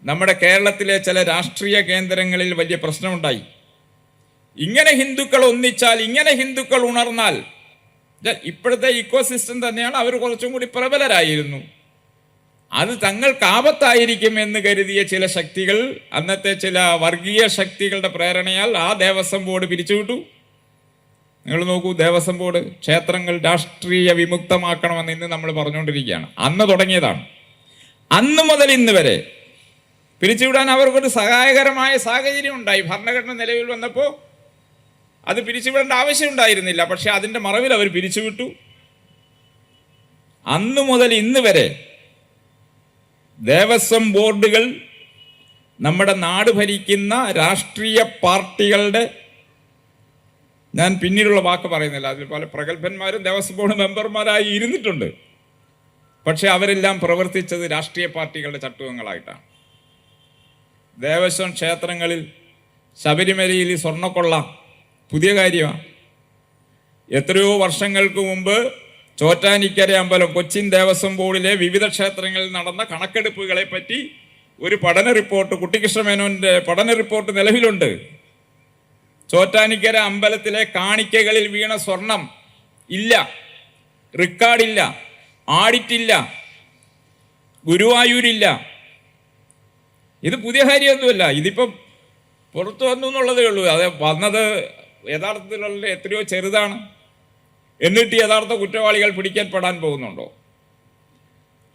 നമ്മുടെ കേരളത്തിലെ ചില രാഷ്ട്രീയ കേന്ദ്രങ്ങളിൽ വലിയ പ്രശ്നമുണ്ടായി. ഇങ്ങനെ ഹിന്ദുക്കൾ ഒന്നിച്ചാൽ, ഇങ്ങനെ ഹിന്ദുക്കൾ ഉണർന്നാൽ, ഇപ്പോഴത്തെ ഇക്കോസിസ്റ്റം തന്നെയാണ്, അവർ കുറച്ചും കൂടി പ്രബലരായിരുന്നു, അത് തങ്ങൾക്ക് ആപത്തായിരിക്കും എന്ന് കരുതിയ ചില ശക്തികൾ, അന്നത്തെ ചില വർഗീയ ശക്തികളുടെ പ്രേരണയാൽ ആ ദേവസ്വം ബോർഡ് പിരിച്ചുവിട്ടു. നിങ്ങൾ നോക്കൂ, ദേവസ്വം ബോർഡ് ക്ഷേത്രങ്ങൾ രാഷ്ട്രീയ വിമുക്തമാക്കണമെന്ന് ഇന്ന് നമ്മൾ പറഞ്ഞുകൊണ്ടിരിക്കുകയാണ്. അന്ന് തുടങ്ങിയതാണ്. അന്ന് മുതൽ ഇന്ന് വരെ പിരിച്ചുവിടാൻ അവർക്കൊരു സഹായകരമായ സാഹചര്യം ഉണ്ടായി. ഭരണഘടന നിലവിൽ വന്നപ്പോൾ അത് പിരിച്ചുവിടേണ്ട ആവശ്യം ഉണ്ടായിരുന്നില്ല. പക്ഷെ അതിൻ്റെ മറവിൽ അവർ പിരിച്ചുവിട്ടു. അന്നു മുതൽ ഇന്ന് വരെ ദേവസ്വം ബോർഡുകൾ നമ്മുടെ നാട് ഭരിക്കുന്ന രാഷ്ട്രീയ പാർട്ടികളുടെ, ഞാൻ പിന്നീടുള്ള വാക്ക് പറയുന്നില്ല, അതിൽ പല പ്രഗത്ഭന്മാരും ദേവസ്വം ബോർഡ് മെമ്പർമാരായി ഇരുന്നിട്ടുണ്ട്. പക്ഷെ അവരെല്ലാം പ്രവർത്തിച്ചത് രാഷ്ട്രീയ പാർട്ടികളുടെ ചട്ടുകങ്ങളായിട്ടാണ്. ദേവസ്വം ക്ഷേത്രങ്ങളിൽ ശബരിമലയിൽ സ്വർണ്ണക്കൊള്ള പുതിയ കാര്യമാണ്. എത്രയോ വർഷങ്ങൾക്ക് മുമ്പ് ചോറ്റാനിക്കര അമ്പലം, കൊച്ചിൻ ദേവസ്വം ബോർഡിലെ വിവിധ ക്ഷേത്രങ്ങളിൽ നടന്ന കണക്കെടുപ്പുകളെ പറ്റി ഒരു പഠന റിപ്പോർട്ട്, കുട്ടിക്കൃഷ്ണമേനോന്റെ പഠന റിപ്പോർട്ട് നിലവിലുണ്ട്. ചോറ്റാനിക്കര അമ്പലത്തിലെ കാണിക്കകളിൽ വീണ സ്വർണം ഇല്ല, റെക്കോർഡില്ല, ആഡിറ്റില്ല, ഗുരുവായൂരില്ല. ഇത് പുതിയ കാര്യമൊന്നുമല്ല, ഇതിപ്പം പുറത്തു വന്നു എന്നുള്ളതേ ഉള്ളൂ. അത് വന്നത് യഥാർത്ഥത്തിലുള്ള എത്രയോ ചെറുതാണ്. എന്നിട്ട് യഥാർത്ഥ കുറ്റവാളികൾ പിടിക്കപ്പെടാൻ പോകുന്നുണ്ടോ?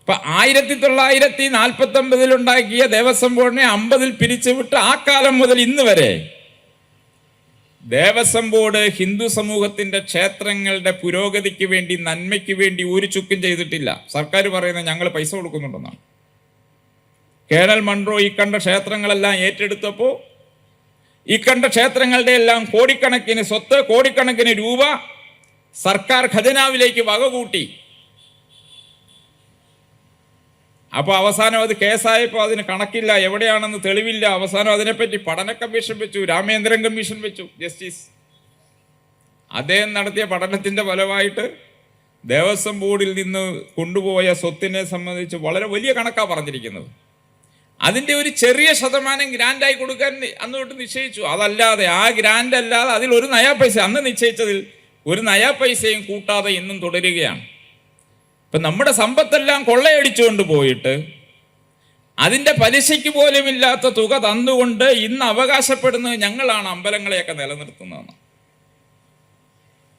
ഇപ്പൊ 1949 ഉണ്ടാക്കിയ ദേവസ്വം ബോർഡിനെ 50 പിരിച്ചുവിട്ട് ആ കാലം മുതൽ ഇന്ന് വരെ ദേവസ്വം ബോർഡ് ഹിന്ദു സമൂഹത്തിന്റെ ക്ഷേത്രങ്ങളുടെ പുരോഗതിക്ക് വേണ്ടി, നന്മയ്ക്ക് വേണ്ടി ഒരു ചുക്കും ചെയ്തിട്ടില്ല. സർക്കാർ പറയുന്നത് ഞങ്ങൾ പൈസ കൊടുക്കുന്നുണ്ടെന്നാണ്. കേണൽ മൺറോ ഈ കണ്ട ക്ഷേത്രങ്ങളെല്ലാം ഏറ്റെടുത്തപ്പോൾ ഈ കണ്ട ക്ഷേത്രങ്ങളുടെ എല്ലാം കോടിക്കണക്കിന് സ്വത്ത്, കോടിക്കണക്കിന് രൂപ സർക്കാർ ഖജനാവിലേക്ക് വകകൂട്ടി. അപ്പോൾ അവസാനം അത് കേസായപ്പോൾ അതിന് കണക്കില്ല, എവിടെയാണെന്ന് തെളിവില്ല. അവസാനം അതിനെപ്പറ്റി പഠന കമ്മീഷൻ വെച്ചു, രാമേന്ദ്രൻ കമ്മീഷൻ വെച്ചു. ജസ്റ്റിസ് അദ്ദേഹം നടത്തിയ പഠനത്തിൻ്റെ ഫലമായിട്ട് ദേവസ്വം ബോർഡിൽ നിന്ന് കൊണ്ടുപോയ സ്വത്തിനെ സംബന്ധിച്ച് വളരെ വലിയ കണക്കാണ് പറഞ്ഞിരിക്കുന്നത്. അതിൻ്റെ ഒരു ചെറിയ ശതമാനം ഗ്രാൻഡായി കൊടുക്കാൻ അന്ന് തൊട്ട് നിശ്ചയിച്ചു. അതല്ലാതെ ആ ഗ്രാൻഡ് അല്ലാതെ അതിൽ ഒരു നയാ പൈസ, അന്ന് നിശ്ചയിച്ചതിൽ ഒരു നയാ പൈസയും കൂട്ടാതെ ഇന്നും തുടരുകയാണ്. ഇപ്പം നമ്മുടെ സമ്പത്തെല്ലാം കൊള്ളയടിച്ചുകൊണ്ട് പോയിട്ട് അതിൻ്റെ പലിശയ്ക്ക് പോലും ഇല്ലാത്ത തുക തന്നുകൊണ്ട് ഇന്ന് അവകാശപ്പെടുന്നത് ഞങ്ങളാണ് അമ്പലങ്ങളെയൊക്കെ നിലനിർത്തുന്നതെന്ന്.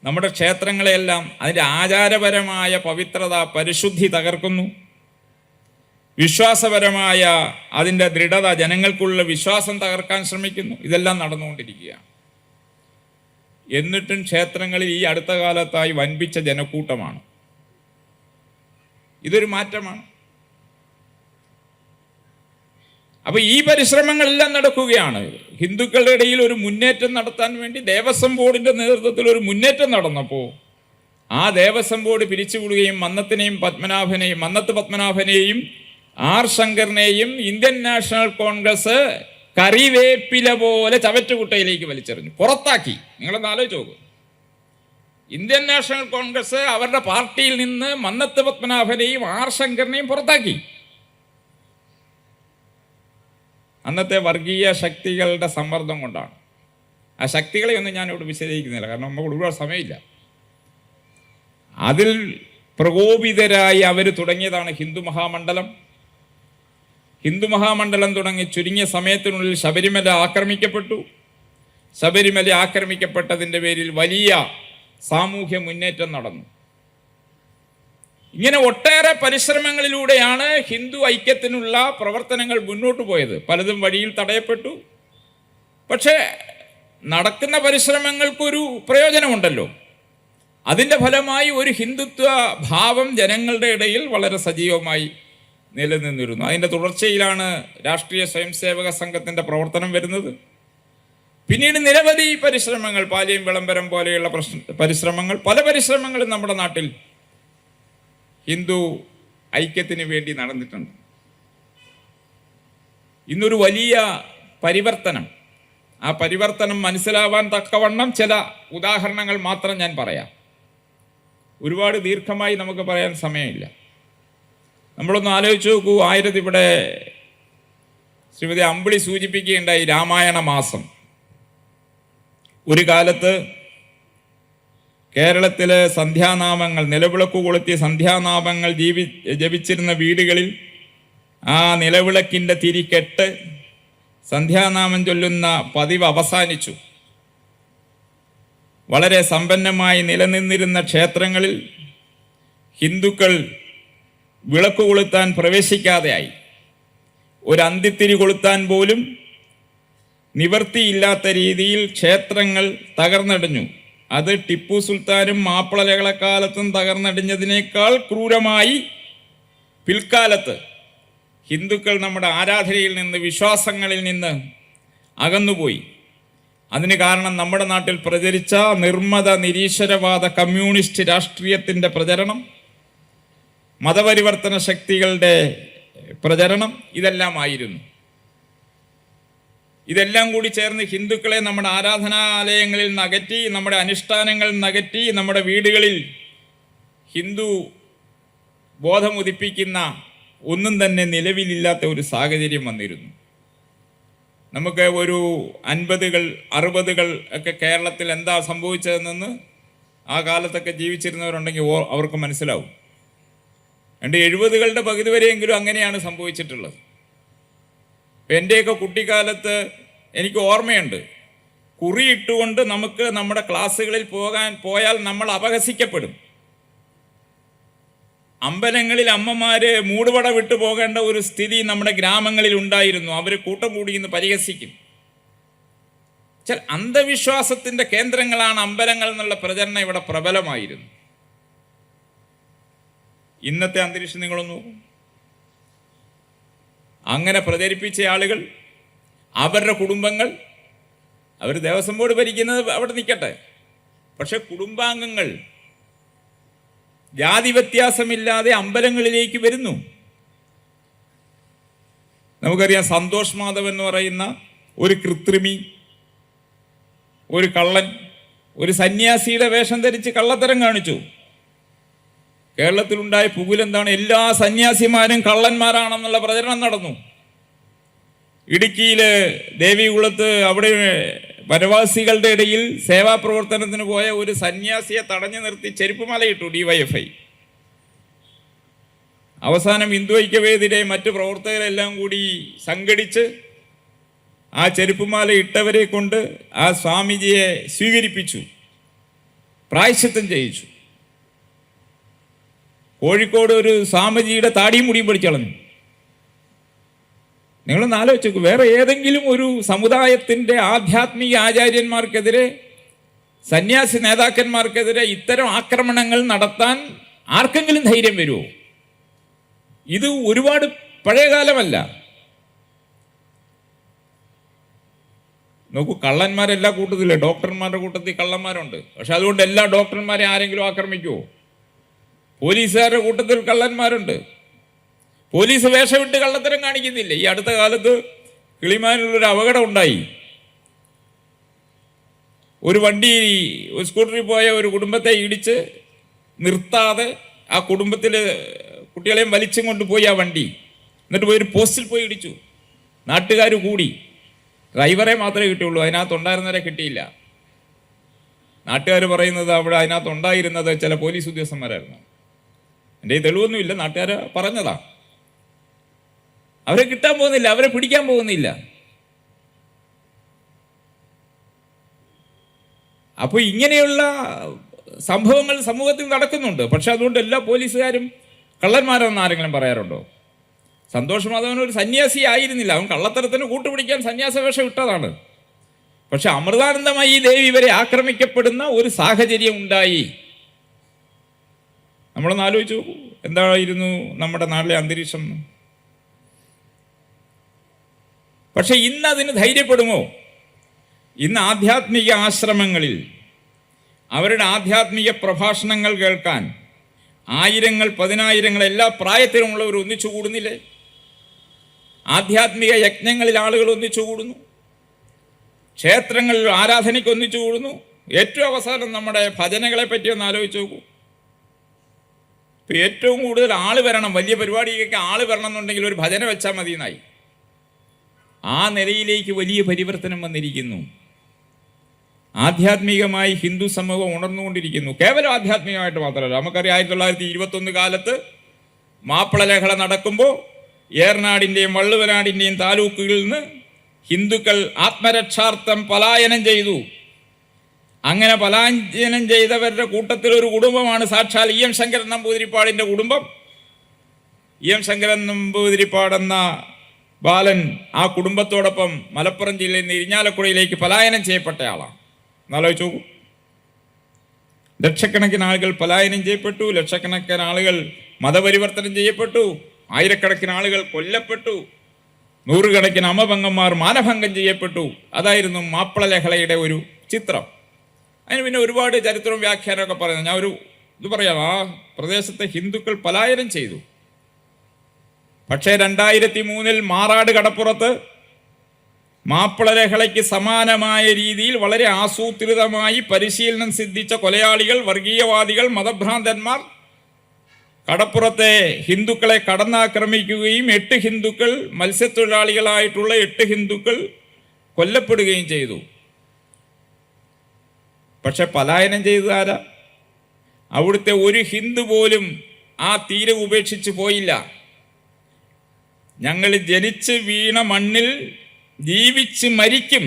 നമ്മുടെ ക്ഷേത്രങ്ങളെയെല്ലാം അതിൻ്റെ ആചാരപരമായ പവിത്രത, പരിശുദ്ധി തകർക്കുന്നു. വിശ്വാസപരമായ അതിൻ്റെ ദൃഢത, ജനങ്ങൾക്കുള്ള വിശ്വാസം തകർക്കാൻ ശ്രമിക്കുന്നു. ഇതെല്ലാം നടന്നുകൊണ്ടിരിക്കുകയാണ്. എന്നിട്ടും ക്ഷേത്രങ്ങളിൽ ഈ അടുത്ത കാലത്തായി വൻപിച്ച ജനക്കൂട്ടമാണ്. ഇതൊരു മാറ്റമാണ്. അപ്പൊ ഈ പരിശ്രമങ്ങളെല്ലാം നടക്കുകയാണ്. ഹിന്ദുക്കളുടെ ഇടയിൽ ഒരു മുന്നേറ്റം നടത്താൻ വേണ്ടി ദേവസ്വം ബോർഡിന്റെ നേതൃത്വത്തിൽ ഒരു മുന്നേറ്റം നടന്നപ്പോൾ ആ ദേവസ്വം ബോർഡ് പിരിച്ചുവിടുകയും മന്നത്ത് പത്മനാഭനെയും ആർ ശങ്കറിനെയും ഇന്ത്യൻ നാഷണൽ കോൺഗ്രസ് കറിവേപ്പില പോലെ ചവറ്റുകുട്ടയിലേക്ക് വലിച്ചെറിഞ്ഞു, പുറത്താക്കി. നിങ്ങളൊന്ന് ആലോചിച്ച് നോക്കൂ. ഇന്ത്യൻ നാഷണൽ കോൺഗ്രസ് അവരുടെ പാർട്ടിയിൽ നിന്ന് മന്നത്ത് പത്മനാഭനെയും ആർ ശങ്കറിനെയും പുറത്താക്കി. അന്നത്തെ വർഗീയ ശക്തികളുടെ സമ്മർദ്ദം കൊണ്ടാണ്. ആ ശക്തികളെ ഒന്നും ഞാനിവിടെ വിശദീകരിക്കുന്നില്ല, കാരണം നമുക്ക് ഒരുപാട് സമയമില്ല. അതിൽ പ്രകോപിതരായി അവർ തുടങ്ങിയതാണ് ഹിന്ദു മഹാമണ്ഡലം. ഹിന്ദു മഹാമണ്ഡലം തുടങ്ങി ചുരുങ്ങിയ സമയത്തിനുള്ളിൽ ശബരിമല ആക്രമിക്കപ്പെട്ടു. ശബരിമല ആക്രമിക്കപ്പെട്ടതിൻ്റെ പേരിൽ വലിയ സാമൂഹ്യ മുന്നേറ്റം നടന്നു. ഇങ്ങനെ ഒട്ടേറെ പരിശ്രമങ്ങളിലൂടെയാണ് ഹിന്ദു ഐക്യത്തിനുള്ള പ്രവർത്തനങ്ങൾ മുന്നോട്ട് പോയത്. പലതും വഴിയിൽ തടയപ്പെട്ടു. പക്ഷേ നടക്കുന്ന പരിശ്രമങ്ങൾക്കൊരു പ്രയോജനമുണ്ടല്ലോ. അതിൻ്റെ ഫലമായി ഒരു ഹിന്ദുത്വ ഭാവം ജനങ്ങളുടെ ഇടയിൽ വളരെ സജീവമായി നിലനിന്നിരുന്നു. അതിൻ്റെ തുടർച്ചയിലാണ് രാഷ്ട്രീയ സ്വയംസേവക സംഘത്തിൻ്റെ പ്രവർത്തനം വരുന്നത്. പിന്നീട് നിരവധി പരിശ്രമങ്ങൾ, പാലിയം വിളംബരം പോലെയുള്ള പരിശ്രമങ്ങൾ, പല പരിശ്രമങ്ങളും നമ്മുടെ നാട്ടിൽ ഹിന്ദു ഐക്യത്തിന് വേണ്ടി നടന്നിട്ടുണ്ട്. ഇന്നൊരു വലിയ പരിവർത്തനം, ആ പരിവർത്തനം മനസ്സിലാവാൻ തക്കവണ്ണം ചില ഉദാഹരണങ്ങൾ മാത്രം ഞാൻ പറയാം. ഒരുപാട് ദീർഘമായി നമുക്ക് പറയാൻ സമയമില്ല. നമ്മളൊന്ന് ആലോചിച്ച് നോക്കൂ. ഇവിടെ ശ്രീമതി അമ്പിളി സൂചിപ്പിക്കുകയുണ്ടായി രാമായണ മാസം. ഒരു കാലത്ത് കേരളത്തിലെ സന്ധ്യാനാമങ്ങൾ, നിലവിളക്ക് കൊളുത്തി സന്ധ്യാനാമങ്ങൾ ജപിച്ചിരുന്ന വീടുകളിൽ ആ നിലവിളക്കിൻ്റെ തിരിക്കെട്ട് സന്ധ്യാനാമം ചൊല്ലുന്ന പതിവ് അവസാനിച്ചു. വളരെ സമ്പന്നമായി നിലനിന്നിരുന്ന ക്ഷേത്രങ്ങളിൽ ഹിന്ദുക്കൾ വിളക്ക് കൊളുത്താൻ പ്രവേശിക്കാതെയായി. ഒരു അന്തിത്തിരി കൊളുത്താൻ പോലും നിവൃത്തിയില്ലാത്ത രീതിയിൽ ക്ഷേത്രങ്ങൾ തകർന്നടിഞ്ഞു. അത് ടിപ്പു സുൽത്താനും മാപ്പിളലകളക്കാലത്തും തകർന്നടിഞ്ഞതിനേക്കാൾ ക്രൂരമായി പിൽക്കാലത്ത് ഹിന്ദുക്കൾ നമ്മുടെ ആരാധനയിൽ നിന്ന്, വിശ്വാസങ്ങളിൽ നിന്ന് അകന്നുപോയി. അതിന് കാരണം നമ്മുടെ നാട്ടിൽ പ്രചരിച്ച നിർമ്മത നിരീശ്വരവാദ കമ്മ്യൂണിസ്റ്റ് രാഷ്ട്രീയത്തിൻ്റെ പ്രചരണം, മതപരിവർത്തന ശക്തികളുടെ പ്രചരണം, ഇതെല്ലാമായിരുന്നു. ഇതെല്ലാം കൂടി ചേർന്ന് ഹിന്ദുക്കളെ നമ്മുടെ ആരാധനാലയങ്ങളിൽ നിന്ന് അകറ്റി, നമ്മുടെ അനുഷ്ഠാനങ്ങളിൽ നിന്ന് അകറ്റി, നമ്മുടെ വീടുകളിൽ ഹിന്ദു ബോധമുദിപ്പിക്കുന്ന ഒന്നും തന്നെ നിലവിലില്ലാത്ത ഒരു സാഹചര്യം വന്നിരുന്നു. നമുക്ക് ഒരു 50-കൾ 60-കൾ ഒക്കെ കേരളത്തിൽ എന്താ സംഭവിച്ചതെന്ന് ആ കാലത്തൊക്കെ ജീവിച്ചിരുന്നവരുണ്ടെങ്കിൽ അവർക്ക് മനസ്സിലാവും. 70-കളുടെ പകുതി വരെയെങ്കിലും അങ്ങനെയാണ് സംഭവിച്ചിട്ടുള്ളത്. എൻ്റെയൊക്കെ കുട്ടിക്കാലത്ത് എനിക്ക് ഓർമ്മയുണ്ട്, കുറിയിട്ടുകൊണ്ട് നമുക്ക് നമ്മുടെ ക്ലാസ്സുകളിൽ പോയാൽ നമ്മൾ അപഹസിക്കപ്പെടും. അമ്പലങ്ങളിൽ അമ്മമാര് മൂടുപട വിട്ടു പോകേണ്ട ഒരു സ്ഥിതി നമ്മുടെ ഗ്രാമങ്ങളിൽ ഉണ്ടായിരുന്നു. അവർ കൂട്ടം കൂടി ഇന്ന് പരിഹസിക്കും. അന്ധവിശ്വാസത്തിൻ്റെ കേന്ദ്രങ്ങളാണ് അമ്പലങ്ങൾ എന്നുള്ള പ്രചരണം ഇവിടെ പ്രബലമായിരുന്നു. ഇന്നത്തെ അന്തരീക്ഷം നിങ്ങളൊന്നു നോക്കൂ. അങ്ങനെ പ്രചരിപ്പിച്ച ആളുകൾ, അവരുടെ കുടുംബങ്ങൾ, അവർ ദേവസ്വം ബോർഡ് ഭരിക്കുന്നത് അവിടെ നിൽക്കട്ടെ, പക്ഷെ കുടുംബാംഗങ്ങൾ ജാതി വ്യത്യാസമില്ലാതെ അമ്പലങ്ങളിലേക്ക് വരുന്നു. നമുക്കറിയാം, സന്തോഷ് മാധവ് എന്ന് പറയുന്ന ഒരു കൃത്രിമി, ഒരു കള്ളൻ, ഒരു സന്യാസിയുടെ വേഷം ധരിച്ച് കള്ളത്തരം കാണിച്ചു. കേരളത്തിലുണ്ടായ പുകിലെന്താണ്? എല്ലാ സന്യാസിമാരും കള്ളന്മാരാണെന്നുള്ള പ്രചരണം നടന്നു. ഇടുക്കിയില് ദേവികുളത്ത് അവിടെ വനവാസികളുടെ ഇടയിൽ സേവാപ്രവർത്തനത്തിന് പോയ ഒരു സന്യാസിയെ തടഞ്ഞു നിർത്തി ചെരുപ്പുമാലയിട്ടു DYFI. അവസാനം ഹിന്ദു ഐക്യവേദിയുടെ മറ്റ് പ്രവർത്തകരെല്ലാം കൂടി സംഘടിച്ച് ആ ചെരുപ്പുമാല ഇട്ടവരെ കൊണ്ട് ആ സ്വാമിജിയെ സ്വീകരിപ്പിച്ചു, പ്രായശ്ചിത്തം ചെയ്യിച്ചു. കോഴിക്കോട് ഒരു സ്വാമിജിയുടെ താടിയും മുടിയും പിടിച്ചളഞ്ഞു. നിങ്ങളൊന്ന് ആലോചിച്ചു, വേറെ ഏതെങ്കിലും ഒരു സമുദായത്തിൻ്റെ ആധ്യാത്മിക ആചാര്യന്മാർക്കെതിരെ, സന്യാസി നേതാക്കന്മാർക്കെതിരെ ഇത്തരം ആക്രമണങ്ങൾ നടത്താൻ ആർക്കെങ്കിലും ധൈര്യം വരുമോ? ഇത് ഒരുപാട് പഴയകാലമല്ല. നോക്കൂ, കള്ളന്മാരെല്ലാ കൂട്ടത്തില്ല. ഡോക്ടർമാരുടെ കൂട്ടത്തിൽ കള്ളന്മാരുണ്ട്. പക്ഷെ അതുകൊണ്ട് എല്ലാ ഡോക്ടർമാരെ ആരെങ്കിലും ആക്രമിക്കുമോ? പോലീസുകാരുടെ കൂട്ടത്തിൽ കള്ളന്മാരുണ്ട്. പോലീസ് വേഷമിട്ട് കള്ളത്തരം കാണിക്കുന്നില്ല. ഈ അടുത്ത കാലത്ത് കിളിമാനിലൊരു അപകടം ഉണ്ടായി. ഒരു വണ്ടി, ഒരു സ്കൂട്ടറിൽ പോയ ഒരു കുടുംബത്തെ ഇടിച്ച് നിർത്താതെ ആ കുടുംബത്തിലെ കുട്ടികളെയും വലിച്ചും കൊണ്ടുപോയി ആ വണ്ടി. എന്നിട്ട് പോയി ഒരു പോസ്റ്റിൽ പോയി ഇടിച്ചു. നാട്ടുകാർ കൂടി. ഡ്രൈവറെ മാത്രമേ കിട്ടിയുള്ളൂ, അതിനകത്തുണ്ടായിരുന്നവരെ കിട്ടിയില്ല. നാട്ടുകാർ പറയുന്നത് അവിടെ അതിനകത്തുണ്ടായിരുന്നത് ചില പോലീസ് ഉദ്യോഗസ്ഥന്മാരായിരുന്നു. എൻ്റെ തെളിവൊന്നുമില്ല, നാട്ടുകാർ പറഞ്ഞതാ. അവരെ കിട്ടാൻ പോകുന്നില്ല, അവരെ പിടിക്കാൻ പോകുന്നില്ല. അപ്പോൾ ഇങ്ങനെയുള്ള സംഭവങ്ങൾ സമൂഹത്തിൽ നടക്കുന്നുണ്ട്. പക്ഷെ അതുകൊണ്ട് എല്ലാ പോലീസുകാരും കള്ളന്മാരെന്ന് ആരെങ്കിലും പറയാറുണ്ടോ? സന്തോഷ് മാധവൻ ഒരു സന്യാസി ആയിരുന്നില്ല, അവൻ കള്ളത്തരത്തിന് കൂട്ടുപിടിക്കാൻ സന്യാസ വേഷം ഇട്ടതാണ്. പക്ഷെ അമൃതാനന്ദമയി ദേവി ഇവരെ ആക്രമിക്കപ്പെടുന്ന ഒരു സാഹചര്യം ഉണ്ടായി. നമ്മളൊന്ന് ആലോചിച്ചു, എന്തായിരുന്നു നമ്മുടെ നാട്ടിലെ അന്തരീക്ഷം? പക്ഷെ ഇന്ന് അതിന് ധൈര്യപ്പെടുമോ? ഇന്ന് ആധ്യാത്മിക ആശ്രമങ്ങളിൽ അവരുടെ ആധ്യാത്മിക പ്രഭാഷണങ്ങൾ കേൾക്കാൻ, ആയിരങ്ങൾ, പതിനായിരങ്ങൾ, എല്ലാ പ്രായത്തിലുമുള്ളവർ ഒന്നിച്ചു കൂടുന്നില്ലേ? ആധ്യാത്മിക യജ്ഞങ്ങളിൽ ആളുകൾ ഒന്നിച്ചു കൂടുന്നു, ക്ഷേത്രങ്ങളിൽ ആരാധനയ്ക്ക് ഒന്നിച്ചു കൂടുന്നു. ഏറ്റവും അവസാനം നമ്മുടെ ഭജനകളെ പറ്റി ഒന്ന് ആലോചിച്ച് നോക്കൂ. ഇപ്പം ഏറ്റവും കൂടുതൽ ആൾ വരണം, വലിയ പരിപാടിക്കൊക്കെ ആൾ വരണം എന്നുണ്ടെങ്കിൽ ഒരു ഭജന വെച്ചാൽ മതി എന്നായി. ആ നിലയിലേക്ക് വലിയ പരിവർത്തനം വന്നിരിക്കുന്നു. ആധ്യാത്മികമായി ഹിന്ദു സമൂഹം ഉണർന്നുകൊണ്ടിരിക്കുന്നു. കേവലം ആധ്യാത്മികമായിട്ട് മാത്രമല്ല, നമുക്കറിയാം 1921 കാലത്ത് മാപ്പിള ലഹള നടക്കുമ്പോൾ ഏർനാടിൻ്റെയും വള്ളുവനാടിൻ്റെയും താലൂക്കുകളിൽ നിന്ന് ഹിന്ദുക്കൾ ആത്മരക്ഷാർത്ഥം പലായനം ചെയ്തു. അങ്ങനെ പലായനം ചെയ്തവരുടെ കൂട്ടത്തിൽ ഒരു കുടുംബമാണ് സാക്ഷാൽ ഇ എം ശങ്കരൻ നമ്പൂതിരിപ്പാടിൻ്റെ കുടുംബം. ഇ എം ശങ്കരൻ നമ്പൂതിരിപ്പാടെന്ന ബാലൻ ആ കുടുംബത്തോടൊപ്പം മലപ്പുറം ജില്ലയിൽ നിന്ന് ഇരിഞ്ഞാലക്കുടയിലേക്ക് പലായനം ചെയ്യപ്പെട്ട ആളാണ്. എന്നാലോചിച്ചു നോക്കൂ. ലക്ഷക്കണക്കിന് ആളുകൾ പലായനം ചെയ്യപ്പെട്ടു, ലക്ഷക്കണക്കിന് ആളുകൾ മതപരിവർത്തനം ചെയ്യപ്പെട്ടു, ആയിരക്കണക്കിന് ആളുകൾ കൊല്ലപ്പെട്ടു, നൂറുകണക്കിന് അമഭംഗന്മാർ മാനഭംഗം ചെയ്യപ്പെട്ടു. അതായിരുന്നു മാപ്പിള ലഹളയുടെ ഒരു ചിത്രം. അതിന് പിന്നെ ഒരുപാട് ചരിത്രവും വ്യാഖ്യാനമൊക്കെ പറയുന്നത്. ഞാൻ ഒരു ഇത് പറയാം. ആ പ്രദേശത്തെ ഹിന്ദുക്കൾ പലായനം ചെയ്തു. പക്ഷേ 2003 മാറാട് കടപ്പുറത്ത് മാപ്പിള ലഹളയ്ക്ക് സമാനമായ രീതിയിൽ വളരെ ആസൂത്രിതമായി പരിശീലനം സിദ്ധിച്ച കൊലയാളികൾ, വർഗീയവാദികൾ, മതഭ്രാന്തന്മാർ കടപ്പുറത്തെ ഹിന്ദുക്കളെ കടന്നാക്രമിക്കുകയും 8 ഹിന്ദുക്കൾ, മത്സ്യത്തൊഴിലാളികളായിട്ടുള്ള 8 ഹിന്ദുക്കൾ കൊല്ലപ്പെടുകയും ചെയ്തു. പക്ഷെ പലായനം ചെയ്തത് ആരാ? അവിടുത്തെ ഒരു ഹിന്ദു പോലും ആ തീരെ ഉപേക്ഷിച്ച് പോയില്ല. ഞങ്ങൾ ജനിച്ച് വീണ മണ്ണിൽ ജീവിച്ച് മരിക്കും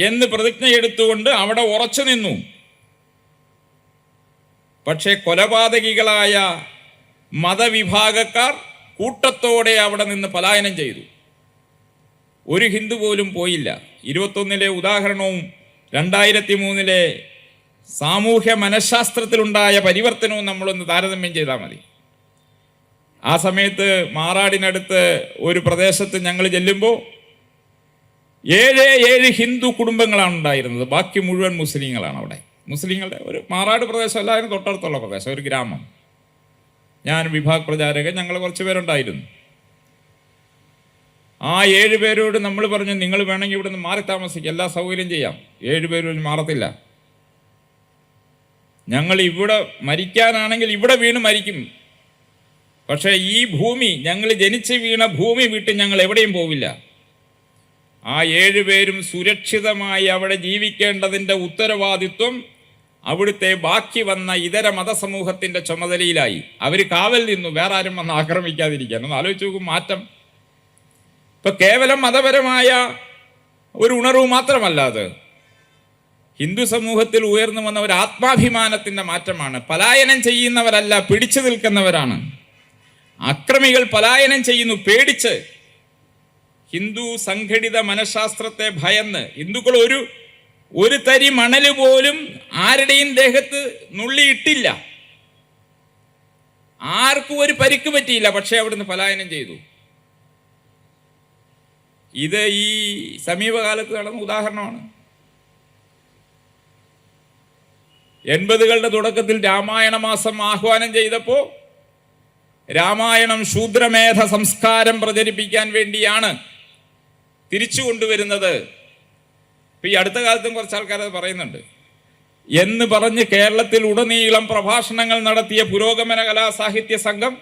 എന്ന് പ്രതിജ്ഞയെടുത്തുകൊണ്ട് അവിടെ ഉറച്ചു നിന്നു. പക്ഷേ കൊലപാതകികളായ മതവിഭാഗക്കാർ കൂട്ടത്തോടെ അവിടെ നിന്ന് പലായനം ചെയ്തു. ഒരു ഹിന്ദു പോലും പോയില്ല. 21 ഉദാഹരണവും 2003 സാമൂഹ്യ മനഃശാസ്ത്രത്തിലുണ്ടായ പരിവർത്തനവും നമ്മളൊന്ന് താരതമ്യം ചെയ്താൽ മതി. ആ സമയത്ത് മാറാടിനടുത്ത് ഒരു പ്രദേശത്ത് ഞങ്ങൾ ചെല്ലുമ്പോൾ 7 ഹിന്ദു കുടുംബങ്ങളാണ് ഉണ്ടായിരുന്നത്. ബാക്കി മുഴുവൻ മുസ്ലിങ്ങളാണ്. അവിടെ മുസ്ലിങ്ങളുടെ ഒരു മാറാട് പ്രദേശം അല്ലായിരുന്നു, തൊട്ടടുത്തുള്ള പ്രദേശം, ഒരു ഗ്രാമം. ഞാൻ വിഭാഗ് പ്രചാരകൻ, ഞങ്ങൾ കുറച്ച് പേരുണ്ടായിരുന്നു. ആ 7 പേരോട് നമ്മൾ പറഞ്ഞു, നിങ്ങൾ വേണമെങ്കിൽ ഇവിടെ നിന്ന് മാറി താമസിക്കുക, എല്ലാ സൗകര്യം ചെയ്യാം. 7 പേരും മാറത്തില്ല. ഞങ്ങൾ ഇവിടെ മരിക്കാനാണെങ്കിൽ ഇവിടെ വീണ് മരിക്കും, പക്ഷേ ഈ ഭൂമി, ഞങ്ങൾ ജനിച്ച് വീണ ഭൂമി വിട്ട് ഞങ്ങൾ എവിടെയും പോവില്ല. ആ 7 പേരും സുരക്ഷിതമായി അവിടെ ജീവിക്കേണ്ടതിൻ്റെ ഉത്തരവാദിത്വം അവിടുത്തെ ബാക്കി വന്ന ഇതര മതസമൂഹത്തിൻ്റെ ചുമതലയിലായി. അവർ കാവൽ നിന്നു, വേറെ ആരും വന്ന് ആക്രമിക്കാതിരിക്കാൻ. ഒന്ന് ആലോചിച്ച് നോക്കും മാറ്റം. ഇപ്പൊ കേവലം മതപരമായ ഒരു ഉണർവ് മാത്രമല്ല, അത് ഹിന്ദു സമൂഹത്തിൽ ഉയർന്നു വന്ന ഒരു ആത്മാഭിമാനത്തിൻ്റെ മാറ്റമാണ്. പലായനം ചെയ്യുന്നവരല്ല, പിടിച്ചു നിൽക്കുന്നവരാണ്. അക്രമികൾ പലായനം ചെയ്യുന്നു പേടിച്ച്. ഹിന്ദു സംഘടിത മനഃശാസ്ത്രത്തെ ഭയന്ന് ഹിന്ദുക്കൾ ഒരു തരി മണല് പോലും ആരുടെയും ദേഹത്ത് നുള്ളിയിട്ടില്ല. ആർക്കും ഒരു പരിക്ക് പറ്റിയില്ല, പക്ഷേ അവിടുന്ന് പലായനം ചെയ്തു. ഇത് ഈ സമീപകാലത്ത് നടന്ന ഉദാഹരണമാണ്. 80കളുടെ തുടക്കത്തിൽ രാമായണ മാസം ആഹ്വാനം ചെയ്തപ്പോൾ രാമായണം ശൂദ്രമേധ സംസ്കാരം പ്രചരിപ്പിക്കാൻ വേണ്ടിയാണ് തിരിച്ചു കൊണ്ടുവരുന്നത്. ഇപ്പം ഈ അടുത്ത കാലത്തും കുറച്ച് ആൾക്കാർ അത് പറയുന്നുണ്ട് എന്ന് പറഞ്ഞ് കേരളത്തിൽ ഉടനീളം പ്രഭാഷണങ്ങൾ നടത്തിയ പുരോഗമന കലാസാഹിത്യ സംഘം,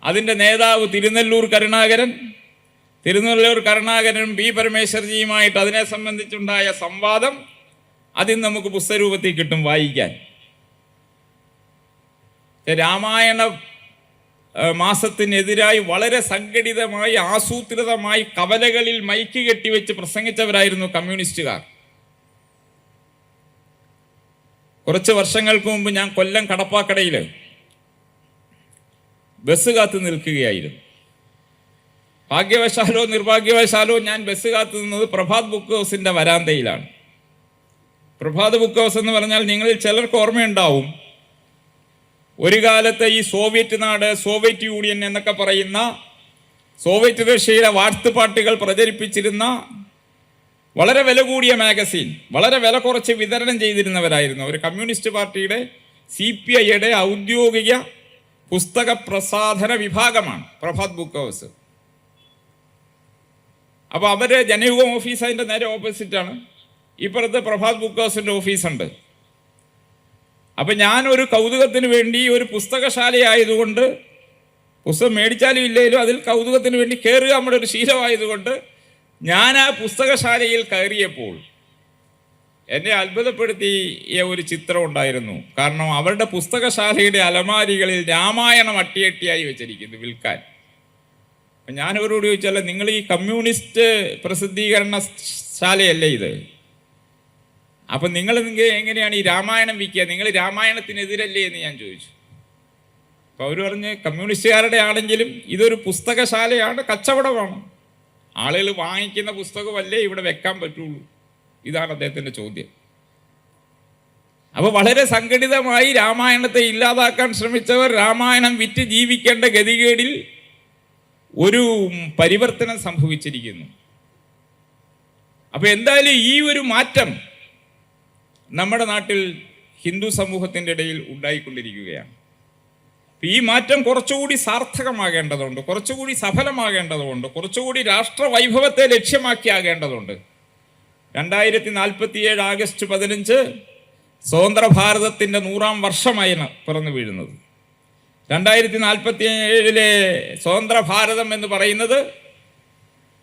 അതിൻ്റെ നേതാവ് തിരുനെല്ലൂർ കരുണാകരനും പി പരമേശ്വർജിയുമായിട്ട് അതിനെ സംബന്ധിച്ചുണ്ടായ സംവാദം അതിന് നമുക്ക് പുസ്തകരൂപത്തിൽ കിട്ടും വായിക്കാൻ. രാമായണ മാസത്തിനെതിരായി വളരെ സംഘടിതമായി ആസൂത്രിതമായി കവലകളിൽ മൈക്ക് കെട്ടിവെച്ച് പ്രസംഗിച്ചവരായിരുന്നു കമ്മ്യൂണിസ്റ്റുകാർ. കുറച്ച് വർഷങ്ങൾക്ക് മുമ്പ് ഞാൻ കൊല്ലം കടപ്പാക്കടയിൽ ബസ് കാത്ത് നിൽക്കുകയായിരുന്നു. ഭാഗ്യവശാലോ നിർഭാഗ്യവശാലോ ഞാൻ ബസ് കാത്ത് നിന്നത് പ്രഭാത് ബുക്ക് ഹൗസിൻ്റെ വരാന്തയിലാണ്. പ്രഭാത് ബുക്ക് ഹൗസ് എന്ന് പറഞ്ഞാൽ നിങ്ങളിൽ ചിലർക്ക് ഓർമ്മയുണ്ടാവും, ഒരു കാലത്ത് ഈ സോവിയറ്റ് നാട്, സോവിയറ്റ് യൂണിയൻ എന്നൊക്കെ പറയുന്ന സോവിയറ്റ് റഷ്യയിലെ വാഴ്ത്തുപാട്ടുകൾ പ്രചരിപ്പിച്ചിരുന്ന വളരെ വില കൂടിയ മാഗസീൻ വളരെ വില കുറച്ച് വിതരണം ചെയ്തിരുന്നവരായിരുന്നു. ഒരു കമ്മ്യൂണിസ്റ്റ് പാർട്ടിയുടെ CPIയുടെ ഔദ്യോഗിക പുസ്തക പ്രസാധന വിഭാഗമാണ് പ്രഭാത് ബുക്ക് ഹൗസ്. അപ്പോൾ അവര് ജനയുഗം ഓഫീസ് അതിൻ്റെ നേരെ ഓപ്പോസിറ്റാണ്. ഇപ്പുറത്ത് പ്രഭാത് ബുക്ക് ഹൗസിൻ്റെ ഓഫീസുണ്ട്. അപ്പം ഞാനൊരു കൗതുകത്തിന് വേണ്ടി ഒരു പുസ്തകശാലയായതുകൊണ്ട്, പുസ്തകം മേടിച്ചാലും ഇല്ലെങ്കിലും അതിൽ കൗതുകത്തിന് വേണ്ടി കയറുക നമ്മുടെ ഒരു ശീലമായതുകൊണ്ട് ഞാൻ ആ പുസ്തകശാലയിൽ കയറിയപ്പോൾ എന്നെ അത്ഭുതപ്പെടുത്തിയ ഒരു ചിത്രം ഉണ്ടായിരുന്നു. കാരണം അവരുടെ പുസ്തകശാലയുടെ അലമാരികളിൽ രാമായണം അട്ടിയട്ടിയായി വെച്ചിരിക്കുന്നു വിൽക്കാൻ. അപ്പം ഞാൻ അവരോട് ചോദിച്ചാൽ, നിങ്ങൾ ഈ കമ്മ്യൂണിസ്റ്റ് പ്രസിദ്ധീകരണ ശാലയല്ലേ ഇത്? അപ്പം നിങ്ങൾ എങ്ങനെയാണ് ഈ രാമായണം വിൽക്കുക? നിങ്ങൾ രാമായണത്തിനെതിരല്ലേ എന്ന് ഞാൻ ചോദിച്ചു. അപ്പോൾ അവർ പറഞ്ഞ്, കമ്മ്യൂണിസ്റ്റുകാരുടെ ആണെങ്കിലും ഇതൊരു പുസ്തകശാലയാണ്, കച്ചവടമാണ്, ആളുകൾ വാങ്ങിക്കുന്ന പുസ്തകമല്ലേ ഇവിടെ വെക്കാൻ പറ്റുള്ളൂ. ഇതാണ് അദ്ദേഹത്തിൻ്റെ ചോദ്യം. അപ്പോൾ വളരെ സംഘടിതമായി രാമായണത്തെ ഇല്ലാതാക്കാൻ ശ്രമിച്ചവർ രാമായണം വിറ്റ് ജീവിക്കേണ്ട ഗതികേടിൽ ഒരു പരിവർത്തനം സംഭവിച്ചിരിക്കുന്നു. അപ്പോൾ എന്തായാലും ഈ ഒരു മാറ്റം നമ്മുടെ നാട്ടിൽ ഹിന്ദു സമൂഹത്തിൻ്റെ ഇടയിൽ ഉണ്ടായിക്കൊണ്ടിരിക്കുകയാണ്. ഈ മാറ്റം കുറച്ചുകൂടി സാർത്ഥകമാകേണ്ടതുണ്ട്, കുറച്ചുകൂടി സഫലമാകേണ്ടതുണ്ട്, കുറച്ചുകൂടി രാഷ്ട്രവൈഭവത്തെ ലക്ഷ്യമാക്കിയാകേണ്ടതുണ്ട്. 2047 ആഗസ്റ്റ് 15 സ്വതന്ത്ര ഭാരതത്തിൻ്റെ 100-ാം വർഷമായി പിറന്നു വീഴുന്നത്. 2047 സ്വതന്ത്ര ഭാരതം എന്ന് പറയുന്നത്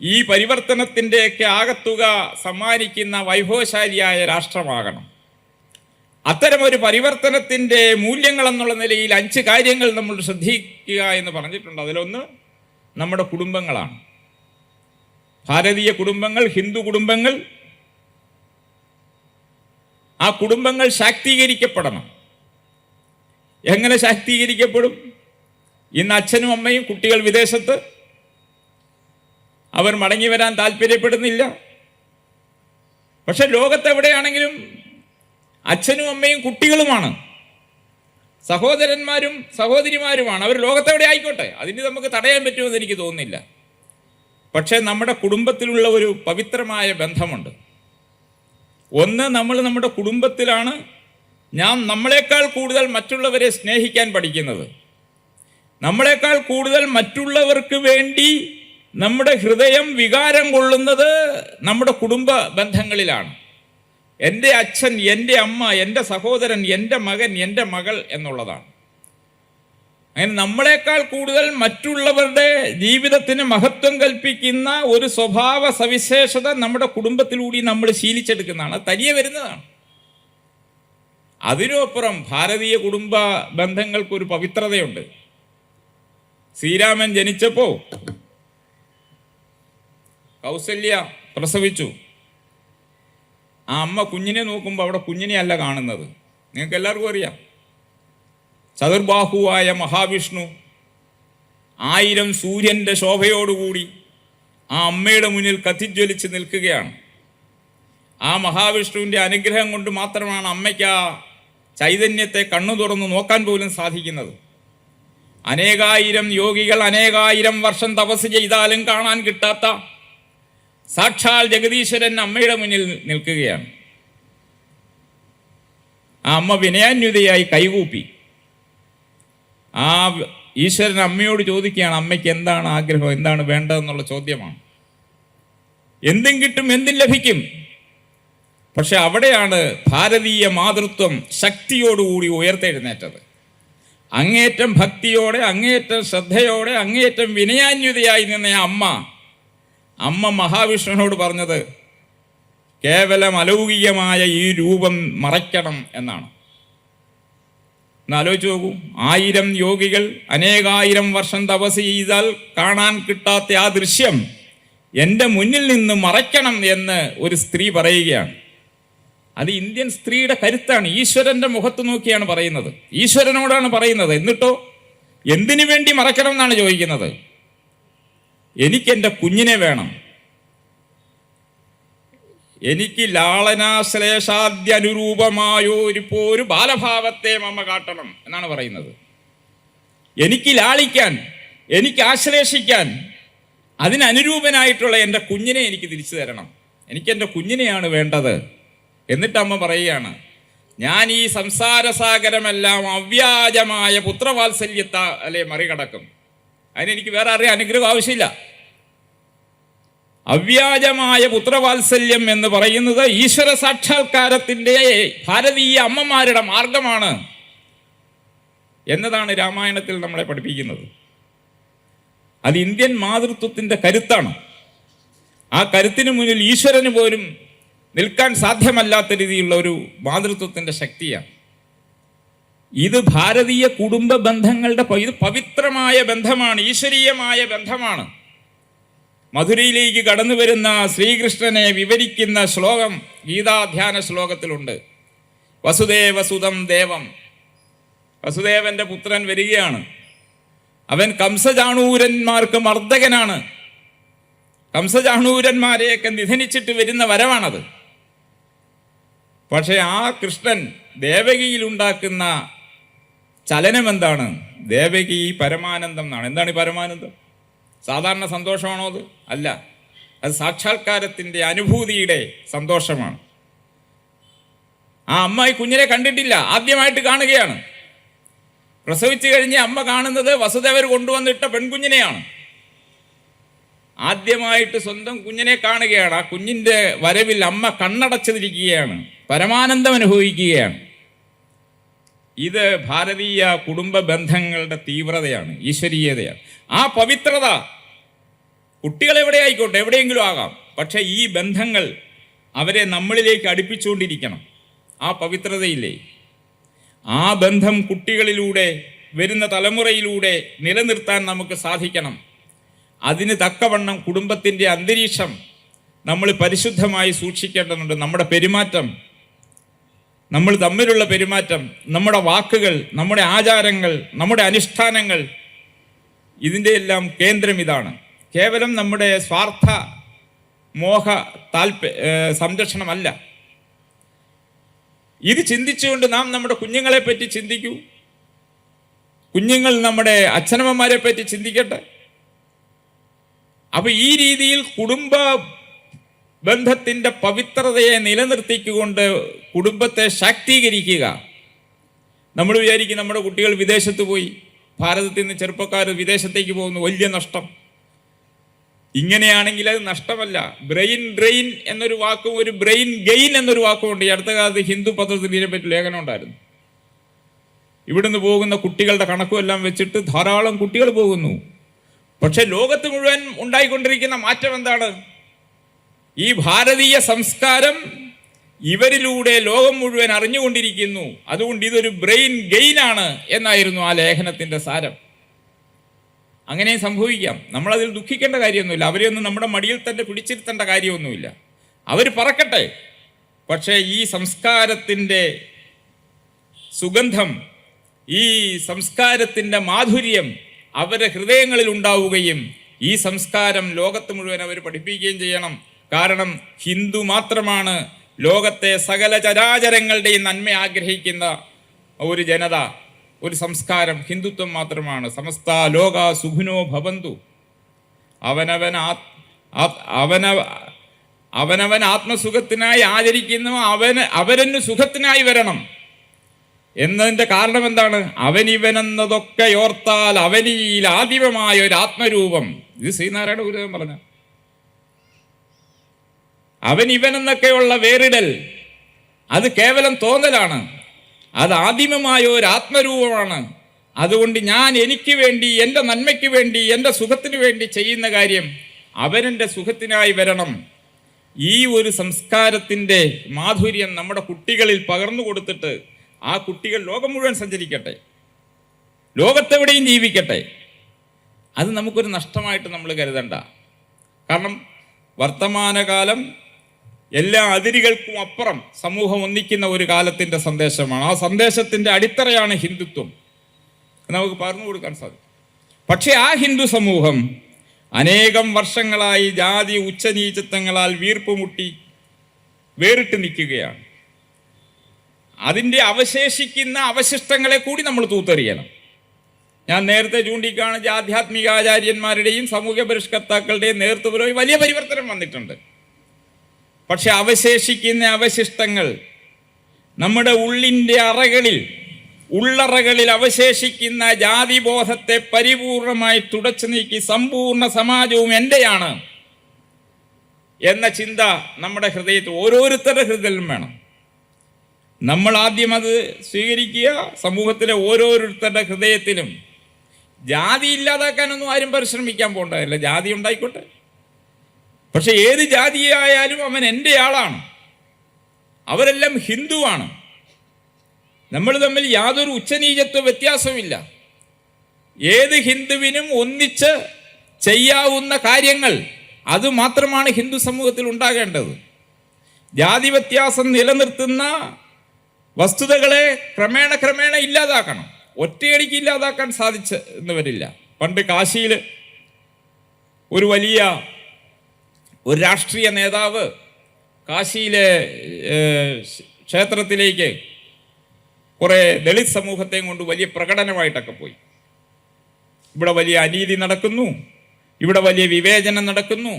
ഈ പരിവർത്തനത്തിൻ്റെയൊക്കെ ആകത്തുക സമ്മാനിക്കുന്ന വൈഭവശാലിയായ രാഷ്ട്രമാകണം. അത്തരമൊരു പരിവർത്തനത്തിൻ്റെ മൂല്യങ്ങൾ എന്നുള്ള നിലയിൽ 5 കാര്യങ്ങൾ നമ്മൾ ശ്രദ്ധിക്കുക എന്ന് പറഞ്ഞിട്ടുണ്ട്. അതിലൊന്ന് നമ്മുടെ കുടുംബങ്ങളാണ്. ഭാരതീയ കുടുംബങ്ങൾ, ഹിന്ദു കുടുംബങ്ങൾ. ആ കുടുംബങ്ങൾ ശാക്തീകരിക്കപ്പെടണം. എങ്ങനെ ശാക്തീകരിക്കപ്പെടും? ഇന്ന് അച്ഛനും അമ്മയും, കുട്ടികൾ വിദേശത്ത്, അവർ മടങ്ങി വരാൻ താല്പര്യപ്പെടുന്നില്ല. പക്ഷെ ലോകത്തെവിടെയാണെങ്കിലും അച്ഛനും അമ്മയും കുട്ടികളുമാണ്, സഹോദരന്മാരും സഹോദരിമാരുമാണ്. അവർ ലോകത്തെവിടെ ആയിക്കോട്ടെ, അതിന് നമുക്ക് തടയാൻ പറ്റുമെന്ന് എനിക്ക് തോന്നുന്നില്ല. പക്ഷേ നമ്മുടെ കുടുംബത്തിലുള്ള ഒരു പവിത്രമായ ബന്ധമുണ്ട്. ഒന്ന്, നമ്മൾ നമ്മുടെ കുടുംബത്തിലാണ് നമ്മളെക്കാൾ കൂടുതൽ മറ്റുള്ളവരെ സ്നേഹിക്കാൻ പഠിക്കുന്നത്. നമ്മളെക്കാൾ കൂടുതൽ മറ്റുള്ളവർക്ക് വേണ്ടി നമ്മുടെ ഹൃദയം വികാരം കൊള്ളുന്നത് നമ്മുടെ കുടുംബ ബന്ധങ്ങളിലാണ്. എൻ്റെ അച്ഛൻ, എൻ്റെ അമ്മ, എൻ്റെ സഹോദരൻ, എൻ്റെ മകൻ, എൻ്റെ മകൾ എന്നുള്ളതാണ്. അങ്ങനെ നമ്മളെക്കാൾ കൂടുതൽ മറ്റുള്ളവരുടെ ജീവിതത്തിന് മഹത്വം കൽപ്പിക്കുന്ന ഒരു സ്വഭാവ സവിശേഷത നമ്മുടെ കുടുംബത്തിലൂടെ നമ്മൾ ശീലിച്ചെടുക്കുന്നതാണ്, തനിയെ വരുന്നതാണ്. അതിനുമപ്പുറം ഭാരതീയ കുടുംബ ബന്ധങ്ങൾക്കൊരു പവിത്രതയുണ്ട്. ശ്രീരാമൻ ജനിച്ചപ്പോൾ കൗസല്യ പ്രസവിച്ചു. ആ അമ്മ കുഞ്ഞിനെ നോക്കുമ്പോൾ അവിടെ കുഞ്ഞിനെ അല്ല കാണുന്നത്. നിങ്ങൾക്ക് എല്ലാവർക്കും അറിയാം, ചതുർബാഹുവായ മഹാവിഷ്ണു 1000 സൂര്യൻ്റെ ശോഭയോടുകൂടി ആ അമ്മയുടെ മുന്നിൽ കത്തിജ്വലിച്ച് നിൽക്കുകയാണ്. ആ മഹാവിഷ്ണുവിൻ്റെ അനുഗ്രഹം കൊണ്ട് മാത്രമാണ് അമ്മയ്ക്ക് ആ ചൈതന്യത്തെ കണ്ണു തുറന്ന് നോക്കാൻ പോലും സാധിക്കുന്നത്. അനേകായിരം യോഗികൾ 1000 വർഷം തപസ് ചെയ്താലും കാണാൻ കിട്ടാത്ത സാക്ഷാൽ ജഗദീശ്വരൻ അമ്മയുടെ മുന്നിൽ നിൽക്കുകയാണ്. ആ അമ്മ വിനയാന്വിതയായി കൈകൂപ്പി ആ ഈശ്വരൻ അമ്മയോട് ചോദിക്കുകയാണ്, അമ്മയ്ക്ക് എന്താണ് ആഗ്രഹം, എന്താണ് വേണ്ടതെന്നുള്ള ചോദ്യമാണ്. എന്തും കിട്ടും, എന്തും ലഭിക്കും. പക്ഷെ അവിടെയാണ് ഭാരതീയ മാതൃത്വം ശക്തിയോടുകൂടി ഉയർത്തെഴുന്നേറ്റത്. അങ്ങേറ്റം ഭക്തിയോടെ, അങ്ങേറ്റം ശ്രദ്ധയോടെ, അങ്ങേറ്റം വിനയാന്വിതയായി നിന്ന അമ്മ മഹാവിഷ്ണുവിനോട് പറഞ്ഞത് കേവലം അലൗകികമായ ഈ രൂപം മറയ്ക്കണം എന്നാണ്. എന്നാലോചിച്ച് നോക്കൂ, 1000 യോഗികൾ 1000 വർഷം തപസ് ചെയ്താൽ കാണാൻ കിട്ടാത്ത ആ ദൃശ്യം എൻ്റെ മുന്നിൽ നിന്ന് മറയ്ക്കണം എന്ന് ഒരു സ്ത്രീ പറയുകയാണ്. അത് ഇന്ത്യൻ സ്ത്രീയുടെ കരുത്താണ്. ഈശ്വരൻ്റെ മുഖത്ത് നോക്കിയാണ് പറയുന്നത്, ഈശ്വരനോടാണ് പറയുന്നത്. എന്നിട്ടോ എന്തിനു വേണ്ടി മറയ്ക്കണം എന്നാണ് ചോദിക്കുന്നത്? എനിക്കെൻ്റെ കുഞ്ഞിനെ വേണം, എനിക്ക് ലാളനാശ്ലേഷാദ്യ അനുരൂപമായൊരു ബാലഭാവത്തെ മമ്മ കാട്ടണം എന്നാണ് പറയുന്നത്. എനിക്ക് ലാളിക്കാൻ, എനിക്ക് ആശ്ലേഷിക്കാൻ, അതിനനുരൂപനായിട്ടുള്ള എൻ്റെ കുഞ്ഞിനെ എനിക്ക് തിരിച്ചു തരണം, എനിക്കെൻ്റെ കുഞ്ഞിനെയാണ് വേണ്ടത്. എന്നിട്ട് അമ്മ പറയുകയാണ്, ഞാൻ ഈ സംസാരസാഗരമെല്ലാം അവ്യാജമായ പുത്രവാത്സല്യത്താലെ മറികടക്കും. അതിനെനിക്ക് വേറെ ആരെയും അനുഗ്രഹം ആവശ്യമില്ല. അവ്യാജമായ പുത്രവാത്സല്യം എന്ന് പറയുന്നത് ഈശ്വര സാക്ഷാത്കാരത്തിൻ്റെ ഭാരതീയ അമ്മമാരുടെ മാർഗമാണ് എന്നതാണ് രാമായണത്തിൽ നമ്മളെ പഠിപ്പിക്കുന്നത്. അത് ഇന്ത്യൻ മാതൃത്വത്തിൻ്റെ കരുത്താണ്. ആ കരുത്തിന് മുന്നിൽ ഈശ്വരന് പോലും നിൽക്കാൻ സാധ്യമല്ലാത്ത രീതിയിലുള്ള ഒരു മാതൃത്വത്തിൻ്റെ ശക്തിയാണ്. ഇത് ഭാരതീയ കുടുംബ ബന്ധങ്ങളുടെ ഇത് പവിത്രമായ ബന്ധമാണ്, ഈശ്വരീയമായ ബന്ധമാണ്. മധുരയിലേക്ക് കടന്നു വരുന്ന ശ്രീകൃഷ്ണനെ വിവരിക്കുന്ന ശ്ലോകം ഗീതാധ്യാന ശ്ലോകത്തിലുണ്ട്. വസുദേവസുതം ദേവം, വസുദേവന്റെ പുത്രൻ വരികയാണ്. അവൻ കംസചാണൂരന്മാർക്ക് മർദ്ദകനാണ്. കംസചാണൂരന്മാരെയൊക്കെ നിധനിച്ചിട്ട് വരുന്ന വരവാണത്. പക്ഷെ ആ കൃഷ്ണൻ ദേവകിയിലുണ്ടാക്കുന്ന ചലനം എന്താണ്? ദേവകി പരമാനന്ദം എന്നാണ്. എന്താണ് ഈ പരമാനന്ദം? സാധാരണ സന്തോഷമാണോ? അത് അല്ല. അത് സാക്ഷാത്കാരത്തിൻ്റെ അനുഭൂതിയുടെ സന്തോഷമാണ്. ആ അമ്മ ഈ കുഞ്ഞിനെ കണ്ടിട്ടില്ല, ആദ്യമായിട്ട് കാണുകയാണ്. പ്രസവിച്ചു കഴിഞ്ഞ് അമ്മ കാണുന്നത് വസുദേവർ കൊണ്ടുവന്നിട്ട പെൺകുഞ്ഞിനെയാണ്. ആദ്യമായിട്ട് സ്വന്തം കുഞ്ഞിനെ കാണുകയാണ്. ആ കുഞ്ഞിൻ്റെ വരവിൽ അമ്മ കണ്ണടച്ചിരിക്കുകയാണ്, പരമാനന്ദം അനുഭവിക്കുകയാണ്. ഇത് ഭാരതീയ കുടുംബ ബന്ധങ്ങളുടെ തീവ്രതയാണ്, ഈശ്വരീയതയാണ്. ആ പവിത്രത കുട്ടികൾ എവിടെ ആയിക്കോട്ടെ, എവിടെയെങ്കിലും ആകാം, പക്ഷെ ഈ ബന്ധങ്ങൾ അവരെ നമ്മളിലേക്ക് അടുപ്പിച്ചുകൊണ്ടിരിക്കണം. ആ പവിത്രതയില്ലേ, ആ ബന്ധം കുട്ടികളിലൂടെ വരുന്ന തലമുറയിലൂടെ നിലനിർത്താൻ നമുക്ക് സാധിക്കണം. അതിന് തക്കവണ്ണം കുടുംബത്തിൻ്റെ അന്തരീക്ഷം നമ്മൾ പരിശുദ്ധമായി സൂക്ഷിക്കേണ്ടതുണ്ട്. നമ്മുടെ പെരുമാറ്റം, നമ്മൾ തമ്മിലുള്ള പെരുമാറ്റം, നമ്മുടെ വാക്കുകൾ, നമ്മുടെ ആചാരങ്ങൾ, നമ്മുടെ അനുഷ്ഠാനങ്ങൾ, ഇതിൻ്റെ എല്ലാം കേന്ദ്രം ഇതാണ്. കേവലം നമ്മുടെ സ്വാർത്ഥ മോഹ സംരക്ഷണമല്ല. ഇത് ചിന്തിച്ചുകൊണ്ട് നാം നമ്മുടെ കുഞ്ഞുങ്ങളെ പറ്റി ചിന്തിക്കൂ. കുഞ്ഞുങ്ങൾ നമ്മുടെ അച്ഛനമ്മമാരെ പറ്റി ചിന്തിക്കട്ടെ. അപ്പൊ ഈ രീതിയിൽ കുടുംബ ബന്ധത്തിൻ്റെ പവിത്രതയെ നിലനിർത്തിക്കൊണ്ട് കുടുംബത്തെ ശാക്തീകരിക്കുക. നമ്മൾ വിചാരിക്കും നമ്മുടെ കുട്ടികൾ വിദേശത്ത് പോയി, ഭാരതത്തിൽ നിന്ന് ചെറുപ്പക്കാർ വിദേശത്തേക്ക് പോകുന്നു, വലിയ നഷ്ടം. ഇങ്ങനെയാണെങ്കിൽ അത് നഷ്ടമല്ല. ബ്രെയിൻ ഡ്രെയിൻ എന്നൊരു വാക്കും ഒരു ബ്രെയിൻ ഗെയിൻ എന്നൊരു വാക്കും ഉണ്ട്. ഈ അടുത്ത കാലത്ത് ഹിന്ദു പത്രത്തിൽ ഇതിനെപ്പറ്റി ലേഖനം ഉണ്ടായിരുന്നു. ഇവിടുന്ന് പോകുന്ന കുട്ടികളുടെ കണക്കും എല്ലാം വെച്ചിട്ട് ധാരാളം കുട്ടികൾ പോകുന്നു. പക്ഷെ ലോകത്ത് മുഴുവൻ ഉണ്ടായിക്കൊണ്ടിരിക്കുന്ന മാറ്റം എന്താണ്? ഈ ഭാരതീയ സംസ്കാരം ഇവരിലൂടെ ലോകം മുഴുവൻ അറിഞ്ഞുകൊണ്ടിരിക്കുന്നു. അതുകൊണ്ട് ഇതൊരു ബ്രെയിൻ ഗെയിനാണ് എന്നായിരുന്നു ആ ലേഖനത്തിൻ്റെ സാരം. അങ്ങനെ സംഭവിക്കാം. നമ്മളതിൽ ദുഃഖിക്കേണ്ട കാര്യമൊന്നുമില്ല. അവരെയൊന്നും നമ്മുടെ മടിയിൽ തന്നെ പിടിച്ചിരുത്തേണ്ട കാര്യമൊന്നുമില്ല. അവർ പറക്കട്ടെ. പക്ഷേ ഈ സംസ്കാരത്തിൻ്റെ സുഗന്ധം, ഈ സംസ്കാരത്തിൻ്റെ മാധുര്യം അവരുടെ ഹൃദയങ്ങളിൽ ഉണ്ടാവുകയും ഈ സംസ്കാരം ലോകത്ത് മുഴുവൻ അവർ പഠിപ്പിക്കുകയും ചെയ്യണം. കാരണം ഹിന്ദു മാത്രമാണ് ലോകത്തെ സകല ചരാചരങ്ങളുടെയും നന്മ ആഗ്രഹിക്കുന്ന ഒരു ജനത, ഒരു സംസ്കാരം ഹിന്ദുത്വം മാത്രമാണ്. സമസ്ത ലോക സുഖിനോ ഭവന്തു. അവനവൻ ആത്മസുഖത്തിനായി ആചരിക്കുന്ന അവരന് സുഖത്തിനായി വരണം എന്നതിൻ്റെ കാരണം എന്താണ്? അവനിവനെന്നതൊക്കെ ഓർത്താൽ അവനിയിൽ ആദിമമായ ഒരു ആത്മരൂപം. ഇത് ശ്രീനാരായണ ഗുരുദേവൻ പറഞ്ഞ അവനിവനെന്നൊക്കെയുള്ള വേറിടൽ അത് കേവലം തോന്നലാണ്. അത് ആദിമമായ ഒരു ആത്മരൂപമാണ്. അതുകൊണ്ട് ഞാൻ എനിക്ക് വേണ്ടി, എൻ്റെ നന്മയ്ക്ക് വേണ്ടി, എൻ്റെ സുഖത്തിന് വേണ്ടി ചെയ്യുന്ന കാര്യം അവനെൻ്റെ സുഖത്തിനായി വരണം. ഈ ഒരു സംസ്കാരത്തിൻ്റെ മാധുര്യം നമ്മുടെ കുട്ടികളിൽ പകർന്നു കൊടുത്തിട്ട് ആ കുട്ടികൾ ലോകം മുഴുവൻ സഞ്ചരിക്കട്ടെ, ലോകത്തെവിടെയും ജീവിക്കട്ടെ. അത് നമുക്കൊരു നഷ്ടമായിട്ട് നമ്മൾ കരുതണ്ട. കാരണം വർത്തമാനകാലം എല്ലാ അതിരുകൾക്കും അപ്പുറം സമൂഹം ഒന്നിക്കുന്ന ഒരു കാലത്തിൻ്റെ സന്ദേശമാണ്. ആ സന്ദേശത്തിൻ്റെ അടിത്തറയാണ് ഹിന്ദുത്വം. നമുക്ക് പകർന്നു കൊടുക്കാൻ സാധിക്കും. പക്ഷേ ആ ഹിന്ദു സമൂഹം അനേകം വർഷങ്ങളായി ജാതി ഉച്ചനീചത്വങ്ങളാൽ വീർപ്പുമുട്ടി വേറിട്ട് നിൽക്കുകയാണ്. അതിൻ്റെ അവശേഷിക്കുന്ന അവശിഷ്ടങ്ങളെ കൂടി നമ്മൾ തൂത്തെറിയണം. ഞാൻ നേരത്തെ ചൂണ്ടിക്കാണിച്ച ആധ്യാത്മികാചാര്യന്മാരുടെയും സാമൂഹ്യ പരിഷ്കർത്താക്കളുടെയും നേതൃത്വപരമായി വലിയ പരിവർത്തനം വന്നിട്ടുണ്ട്. പക്ഷെ അവശേഷിക്കുന്ന അവശിഷ്ടങ്ങൾ നമ്മുടെ ഉള്ളിൻ്റെ ഉള്ളറകളിൽ അവശേഷിക്കുന്ന ജാതിബോധത്തെ പരിപൂർണമായി തുടച്ചു നീക്കി സമ്പൂർണ്ണ സമാജവും എൻ്റെയാണ് എന്ന ചിന്ത നമ്മുടെ ഹൃദയത്തിൽ, ഓരോരുത്തരുടെ ഹൃദയത്തിലും വേണം. നമ്മൾ ആദ്യം അത് സ്വീകരിക്കുക. സമൂഹത്തിലെ ഓരോരുത്തരുടെ ഹൃദയത്തിലും ജാതി ഇല്ലാതാക്കാനൊന്നും ആരും പരിശ്രമിക്കാൻ പോകേണ്ടതില്ല. ജാതി ഉണ്ടായിക്കോട്ടെ, പക്ഷെ ഏത് ജാതിയായാലും അവൻ എൻ്റെ ആളാണ്. അവരെല്ലാം ഹിന്ദുവാണ്. നമ്മൾ തമ്മിൽ യാതൊരു ഉച്ചനീചത്വ വ്യത്യാസവുമില്ല. ഏത് ഹിന്ദുവിനും ഒന്നിച്ച് ചെയ്യാവുന്ന കാര്യങ്ങൾ അത് മാത്രമാണ് ഹിന്ദു സമൂഹത്തിൽ ഉണ്ടാകേണ്ടത്. ജാതി വ്യത്യാസം നിലനിർത്തുന്ന വസ്തുതകളെ ക്രമേണ ഇല്ലാതാക്കണം. ഒറ്റയടിക്ക് ഇല്ലാതാക്കാൻ സാധിച്ചെന്ന് വരില്ല. പണ്ട് കാശിയിൽ ഒരു വലിയ രാഷ്ട്രീയ നേതാവ് കാശിയിലെ ക്ഷേത്രത്തിലേക്ക് കുറേ ദളിത് സമൂഹത്തെയും കൊണ്ട് വലിയ പ്രകടനമായിട്ടൊക്കെ പോയി. ഇവിടെ വലിയ അനീതി നടക്കുന്നു, ഇവിടെ വലിയ വിവേചനം നടക്കുന്നു,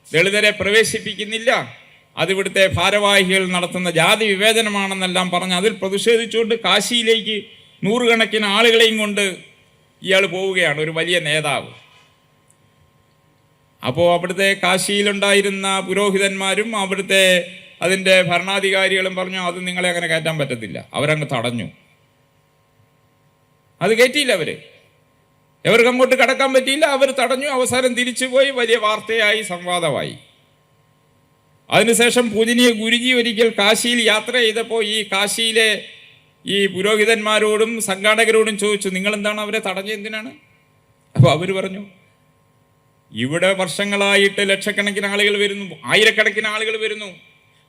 ദളിതരെ പ്രവേശിപ്പിക്കുന്നില്ല, അതിവിടുത്തെ ഭാരവാഹികൾ നടത്തുന്ന ജാതി വിവേചനമാണെന്നെല്ലാം പറഞ്ഞ് അതിൽ പ്രതിഷേധിച്ചുകൊണ്ട് കാശിയിലേക്ക് നൂറുകണക്കിന് ആളുകളെയും കൊണ്ട് ഇയാൾ പോവുകയാണ്, ഒരു വലിയ നേതാവ്. അപ്പോൾ അവിടുത്തെ കാശിയിലുണ്ടായിരുന്ന പുരോഹിതന്മാരും അവിടുത്തെ അതിൻ്റെ ഭരണാധികാരികളും പറഞ്ഞു, അത് നിങ്ങളെ അങ്ങനെ കയറ്റാൻ പറ്റത്തില്ല. അവരങ്ങ് തടഞ്ഞു. അത് കയറ്റിയില്ല. അവർക്ക് അങ്ങോട്ട് കടക്കാൻ പറ്റിയില്ല. അവർ തടഞ്ഞു. അവസാനം തിരിച്ചുപോയി. വലിയ വാർത്തയായി, സംവാദമായി. അതിനുശേഷം പൂജനീയ ഗുരുജി ഒരിക്കൽ കാശിയിൽ യാത്ര ചെയ്തപ്പോൾ ഈ കാശിയിലെ ഈ പുരോഹിതന്മാരോടും സംഘാടകരോടും ചോദിച്ചു, നിങ്ങളെന്താണ് അവരെ തടഞ്ഞെന്തിനാണ്? അപ്പോൾ അവർ പറഞ്ഞു, ഇവിടെ വർഷങ്ങളായിട്ട് ലക്ഷക്കണക്കിന് ആളുകൾ വരുന്നു, ആയിരക്കണക്കിന് ആളുകൾ വരുന്നു,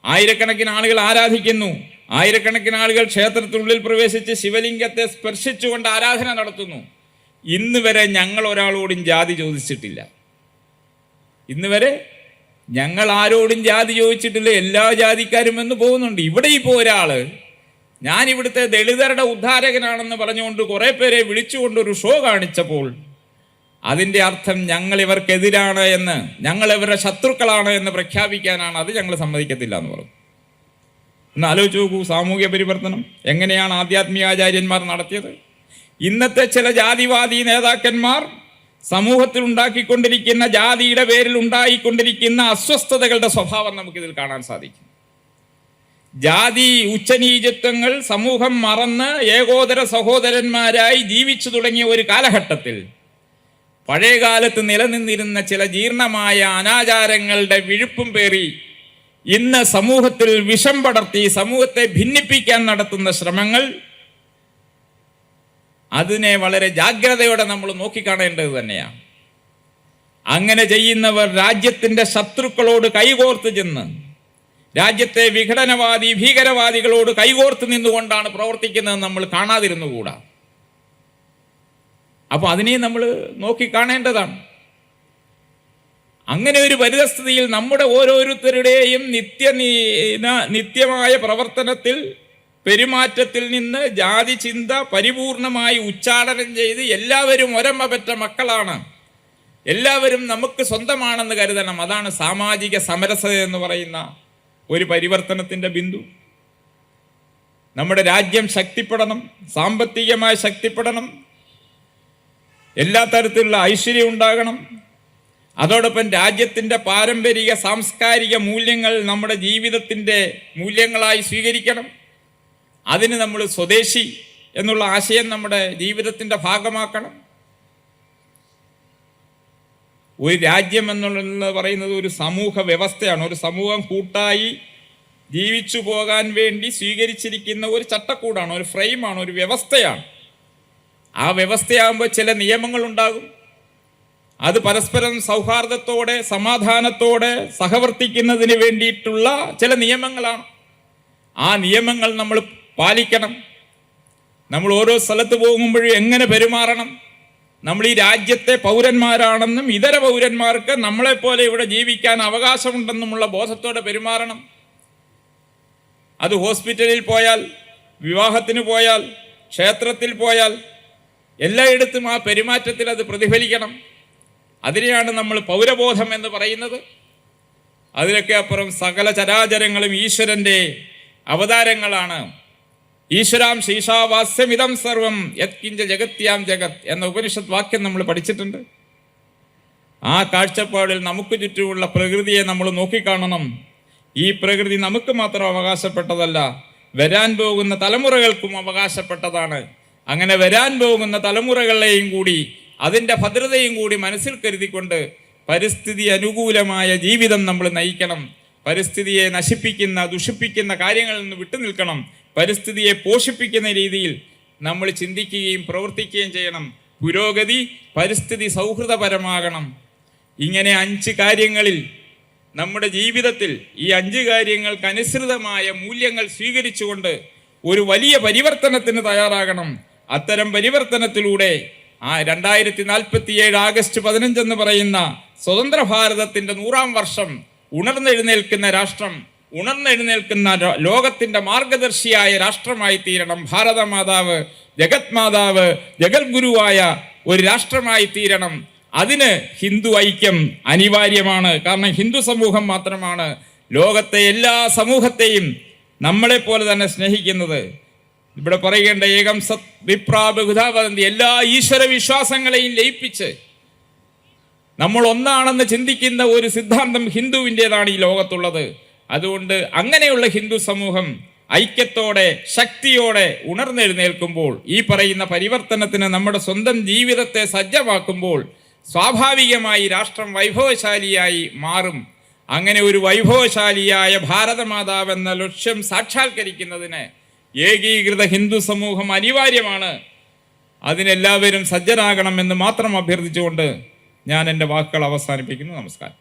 ആയിരക്കണക്കിന് ആളുകൾ ആരാധിക്കുന്നു, ആയിരക്കണക്കിന് ആളുകൾ ക്ഷേത്രത്തിനുള്ളിൽ പ്രവേശിച്ച് ശിവലിംഗത്തെ സ്പർശിച്ചുകൊണ്ട് ആരാധന നടത്തുന്നു. ഇന്ന് വരെ ഞങ്ങൾ ഒരാളോടും ജാതി ചോദിച്ചിട്ടില്ല. ഇന്ന് വരെ ഞങ്ങൾ ആരോടും ജാതി ചോദിച്ചിട്ടില്ല. എല്ലാ ജാതിക്കാരും എന്ന് പോകുന്നുണ്ട്. ഇവിടെ ഇപ്പോൾ ഒരാള് ഞാൻ ഇവിടുത്തെ ദളിതരുടെ ഉദ്ധാരകനാണെന്ന് പറഞ്ഞുകൊണ്ട് കുറേ പേരെ വിളിച്ചുകൊണ്ടൊരു ഷോ കാണിച്ചപ്പോൾ അതിൻ്റെ അർത്ഥം ഞങ്ങൾ ഇവർക്കെതിരാണ് എന്ന്, ഞങ്ങൾ ഇവരുടെ ശത്രുക്കളാണ് എന്ന് പ്രഖ്യാപിക്കാനാണ്. അത് ഞങ്ങൾ സമ്മതിക്കത്തില്ല എന്ന് പറഞ്ഞു. ഒന്ന് ആലോചിച്ച് നോക്കൂ, സാമൂഹ്യ പരിവർത്തനം എങ്ങനെയാണ് ആധ്യാത്മികാചാര്യന്മാർ നടത്തിയത്. ഇന്നത്തെ ചില ജാതിവാദി നേതാക്കന്മാർ സമൂഹത്തിൽ ഉണ്ടാക്കിക്കൊണ്ടിരിക്കുന്ന, ജാതിയുടെ പേരിൽ ഉണ്ടായിക്കൊണ്ടിരിക്കുന്ന അസ്വസ്ഥതകളുടെ സ്വഭാവം നമുക്കിതിൽ കാണാൻ സാധിക്കും. ജാതി ഉച്ചനീചത്വങ്ങൾ സമൂഹം മറന്ന് ഏകോദര സഹോദരന്മാരായി ജീവിച്ചു തുടങ്ങിയ ഒരു കാലഘട്ടത്തിൽ പഴയകാലത്ത് നിലനിന്നിരുന്ന ചില ജീർണമായ അനാചാരങ്ങളുടെ വിഴുപ്പും പേറി ഇന്ന് സമൂഹത്തിൽ വിഷം പടർത്തി സമൂഹത്തെ ഭിന്നിപ്പിക്കാൻ നടത്തുന്ന ശ്രമങ്ങൾ, അതിനെ വളരെ ജാഗ്രതയോടെ നമ്മൾ നോക്കിക്കാണേണ്ടത് തന്നെയാണ്. അങ്ങനെ ചെയ്യുന്നവർ രാജ്യത്തിൻ്റെ ശത്രുക്കളോട് കൈകോർത്ത് ചെന്ന്, രാജ്യത്തെ വിഘടനവാദി ഭീകരവാദികളോട് കൈകോർത്ത് നിന്നുകൊണ്ടാണ് പ്രവർത്തിക്കുന്നത് നമ്മൾ കാണാതിരുന്നുകൂടാ. അപ്പോൾ അതിനെ നമ്മൾ നോക്കിക്കാണേണ്ടതാണ്. അങ്ങനെ ഒരു പരിതസ്ഥിതിയിൽ നമ്മുടെ ഓരോരുത്തരുടെയും നിത്യമായ പ്രവർത്തനത്തിൽ, പെരുമാറ്റത്തിൽ നിന്ന് ജാതി ചിന്ത പരിപൂർണമായി ഉച്ചാടനം ചെയ്ത് എല്ലാവരും ഒരമ്മ പെറ്റ മക്കളാണ്, എല്ലാവരും നമുക്ക് സ്വന്തമാണെന്ന് കരുതണം. അതാണ് സാമാജിക സമരസത എന്ന് പറയുന്ന ഒരു പരിവർത്തനത്തിൻ്റെ ബിന്ദു. നമ്മുടെ രാജ്യം ശക്തിപ്പെടണം, സാമ്പത്തികമായി ശക്തിപ്പെടണം, എല്ലാ തരത്തിലുള്ള ഐശ്വര്യം ഉണ്ടാകണം. അതോടൊപ്പം രാജ്യത്തിൻ്റെ പാരമ്പരിക സാംസ്കാരിക മൂല്യങ്ങൾ നമ്മുടെ ജീവിതത്തിൻ്റെ മൂല്യങ്ങളായി സ്വീകരിക്കണം. അതിന് നമ്മൾ സ്വദേശി എന്നുള്ള ആശയം നമ്മുടെ ജീവിതത്തിൻ്റെ ഭാഗമാക്കണം. ഒരു രാജ്യം എന്നുള്ളത് പറയുന്നത് ഒരു സമൂഹ വ്യവസ്ഥയാണ്. ഒരു സമൂഹം കൂട്ടായി ജീവിച്ചു പോകാൻ വേണ്ടി സ്വീകരിച്ചിരിക്കുന്ന ഒരു ചട്ടക്കൂടാണ്, ഒരു ഫ്രെയിമാണ്, ഒരു വ്യവസ്ഥയാണ്. ആ വ്യവസ്ഥയാകുമ്പോൾ ചില നിയമങ്ങളുണ്ടാകും. അത് പരസ്പരം സൗഹാർദ്ദത്തോടെ സമാധാനത്തോടെ സഹവർത്തിക്കുന്നതിന് വേണ്ടിയിട്ടുള്ള ചില നിയമങ്ങളാണ്. ആ നിയമങ്ങൾ നമ്മൾ പാലിക്കണം. നമ്മൾ ഓരോ സ്ഥലത്ത് പോകുമ്പോഴും എങ്ങനെ പെരുമാറണം, നമ്മൾ ഈ രാജ്യത്തെ പൗരന്മാരാണെന്നും ഇതര പൗരന്മാർക്ക് നമ്മളെപ്പോലെ ഇവിടെ ജീവിക്കാൻ അവകാശമുണ്ടെന്നുമുള്ള ബോധത്തോടെ പെരുമാറണം. അത് ഹോസ്പിറ്റലിൽ പോയാൽ, വിവാഹത്തിന് പോയാൽ, ക്ഷേത്രത്തിൽ പോയാൽ, എല്ലായിടത്തും ആ പെരുമാറ്റത്തിൽ അത് പ്രതിഫലിക്കണം. അതിനെയാണ് നമ്മൾ പൗരബോധം എന്ന് പറയുന്നത്. അതിലൊക്കെ അപ്പുറം സകല ചരാചരങ്ങളും ഈശ്വരൻ്റെ അവതാരങ്ങളാണ്. ഈശ്വരാം ശീശാവാസ്യമിതം സർവം യത്കിഞ്ച ജഗത്യാം ജഗത് എന്ന ഉപനിഷത്ത് വാക്യം നമ്മൾ പഠിച്ചിട്ടുണ്ട്. ആ കാഴ്ചപ്പാടിൽ നമുക്ക് ചുറ്റുമുള്ള പ്രകൃതിയെ നമ്മൾ നോക്കിക്കാണണം. ഈ പ്രകൃതി നമുക്ക് മാത്രം അവകാശപ്പെട്ടതല്ല, വരാൻ പോകുന്ന തലമുറകൾക്കും അവകാശപ്പെട്ടതാണ്. അങ്ങനെ വരാൻ പോകുന്ന തലമുറകളെയും കൂടി അതിൻ്റെ ഭദ്രതയും കൂടി മനസ്സിൽ കരുതിക്കൊണ്ട് പരിസ്ഥിതി അനുകൂലമായ ജീവിതം നമ്മൾ നയിക്കണം. പരിസ്ഥിതിയെ നശിപ്പിക്കുന്ന ദുഷിപ്പിക്കുന്ന കാര്യങ്ങളിൽ നിന്ന് വിട്ടുനിൽക്കണം. പരിസ്ഥിതിയെ പോഷിപ്പിക്കുന്ന രീതിയിൽ നമ്മൾ ചിന്തിക്കുകയും പ്രവർത്തിക്കുകയും ചെയ്യണം. പുരോഗതി പരിസ്ഥിതി സൗഹൃദപരമാകണം. ഇങ്ങനെ 5 കാര്യങ്ങളിൽ നമ്മുടെ ജീവിതത്തിൽ ഈ 5 കാര്യങ്ങൾക്കനുസൃതമായ മൂല്യങ്ങൾ സ്വീകരിച്ചുകൊണ്ട് ഒരു വലിയ പരിവർത്തനത്തിന് തയ്യാറാകണം. അത്തരം പരിവർത്തനത്തിലൂടെ 2047 ആഗസ്റ്റ് 15 എന്ന് പറയുന്ന സ്വതന്ത്ര ഭാരതത്തിൻ്റെ 100-ാം വർഷം ഉണർന്നെഴുന്നേൽക്കുന്ന രാഷ്ട്രം, ഉണർന്നെഴുന്നേൽക്കുന്ന ലോകത്തിൻ്റെ മാർഗദർശിയായ രാഷ്ട്രമായി തീരണം. ഭാരതമാതാവ്, ജഗത് മാതാവ്, ജഗദ്ഗുരുവായ ഒരു രാഷ്ട്രമായി തീരണം. അതിന് ഹിന്ദു ഐക്യം അനിവാര്യമാണ്. കാരണം ഹിന്ദു സമൂഹം മാത്രമാണ് ലോകത്തെ എല്ലാ സമൂഹത്തെയും നമ്മളെപ്പോലെ തന്നെ സ്നേഹിക്കുന്നത്. ഇവിടെ പറയേണ്ട ഏകം സത് വിപ്രാബുധാവന്തി, എല്ലാ ഈശ്വര വിശ്വാസങ്ങളെയും ലയിപ്പിച്ച് നമ്മൾ ഒന്നാണെന്ന് ചിന്തിക്കുന്ന ഒരു സിദ്ധാന്തം ഹിന്ദുവിൻ്റെതാണ് ഈ ലോകത്തുള്ളത്. അതുകൊണ്ട് അങ്ങനെയുള്ള ഹിന്ദു സമൂഹം ഐക്യത്തോടെ ശക്തിയോടെ ഉണർന്നെഴുന്നേൽക്കുമ്പോൾ, ഈ പറയുന്ന പരിവർത്തനത്തിന് നമ്മുടെ സ്വന്തം ജീവിതത്തെ സജ്ജമാക്കുമ്പോൾ സ്വാഭാവികമായി രാഷ്ട്രം വൈഭവശാലിയായി മാറും. അങ്ങനെ ഒരു വൈഭവശാലിയായ ഭാരതമാതാവ് എന്ന ലക്ഷ്യം സാക്ഷാത്കരിക്കുന്നതിന് ഏകീകൃത ഹിന്ദു സമൂഹം അനിവാര്യമാണ്. അതിനെല്ലാവരും സജ്ജരാകണമെന്ന് മാത്രം അഭ്യർത്ഥിച്ചുകൊണ്ട് ഞാൻ എൻ്റെ വാക്കുകൾ അവസാനിപ്പിക്കുന്നു. നമസ്കാരം.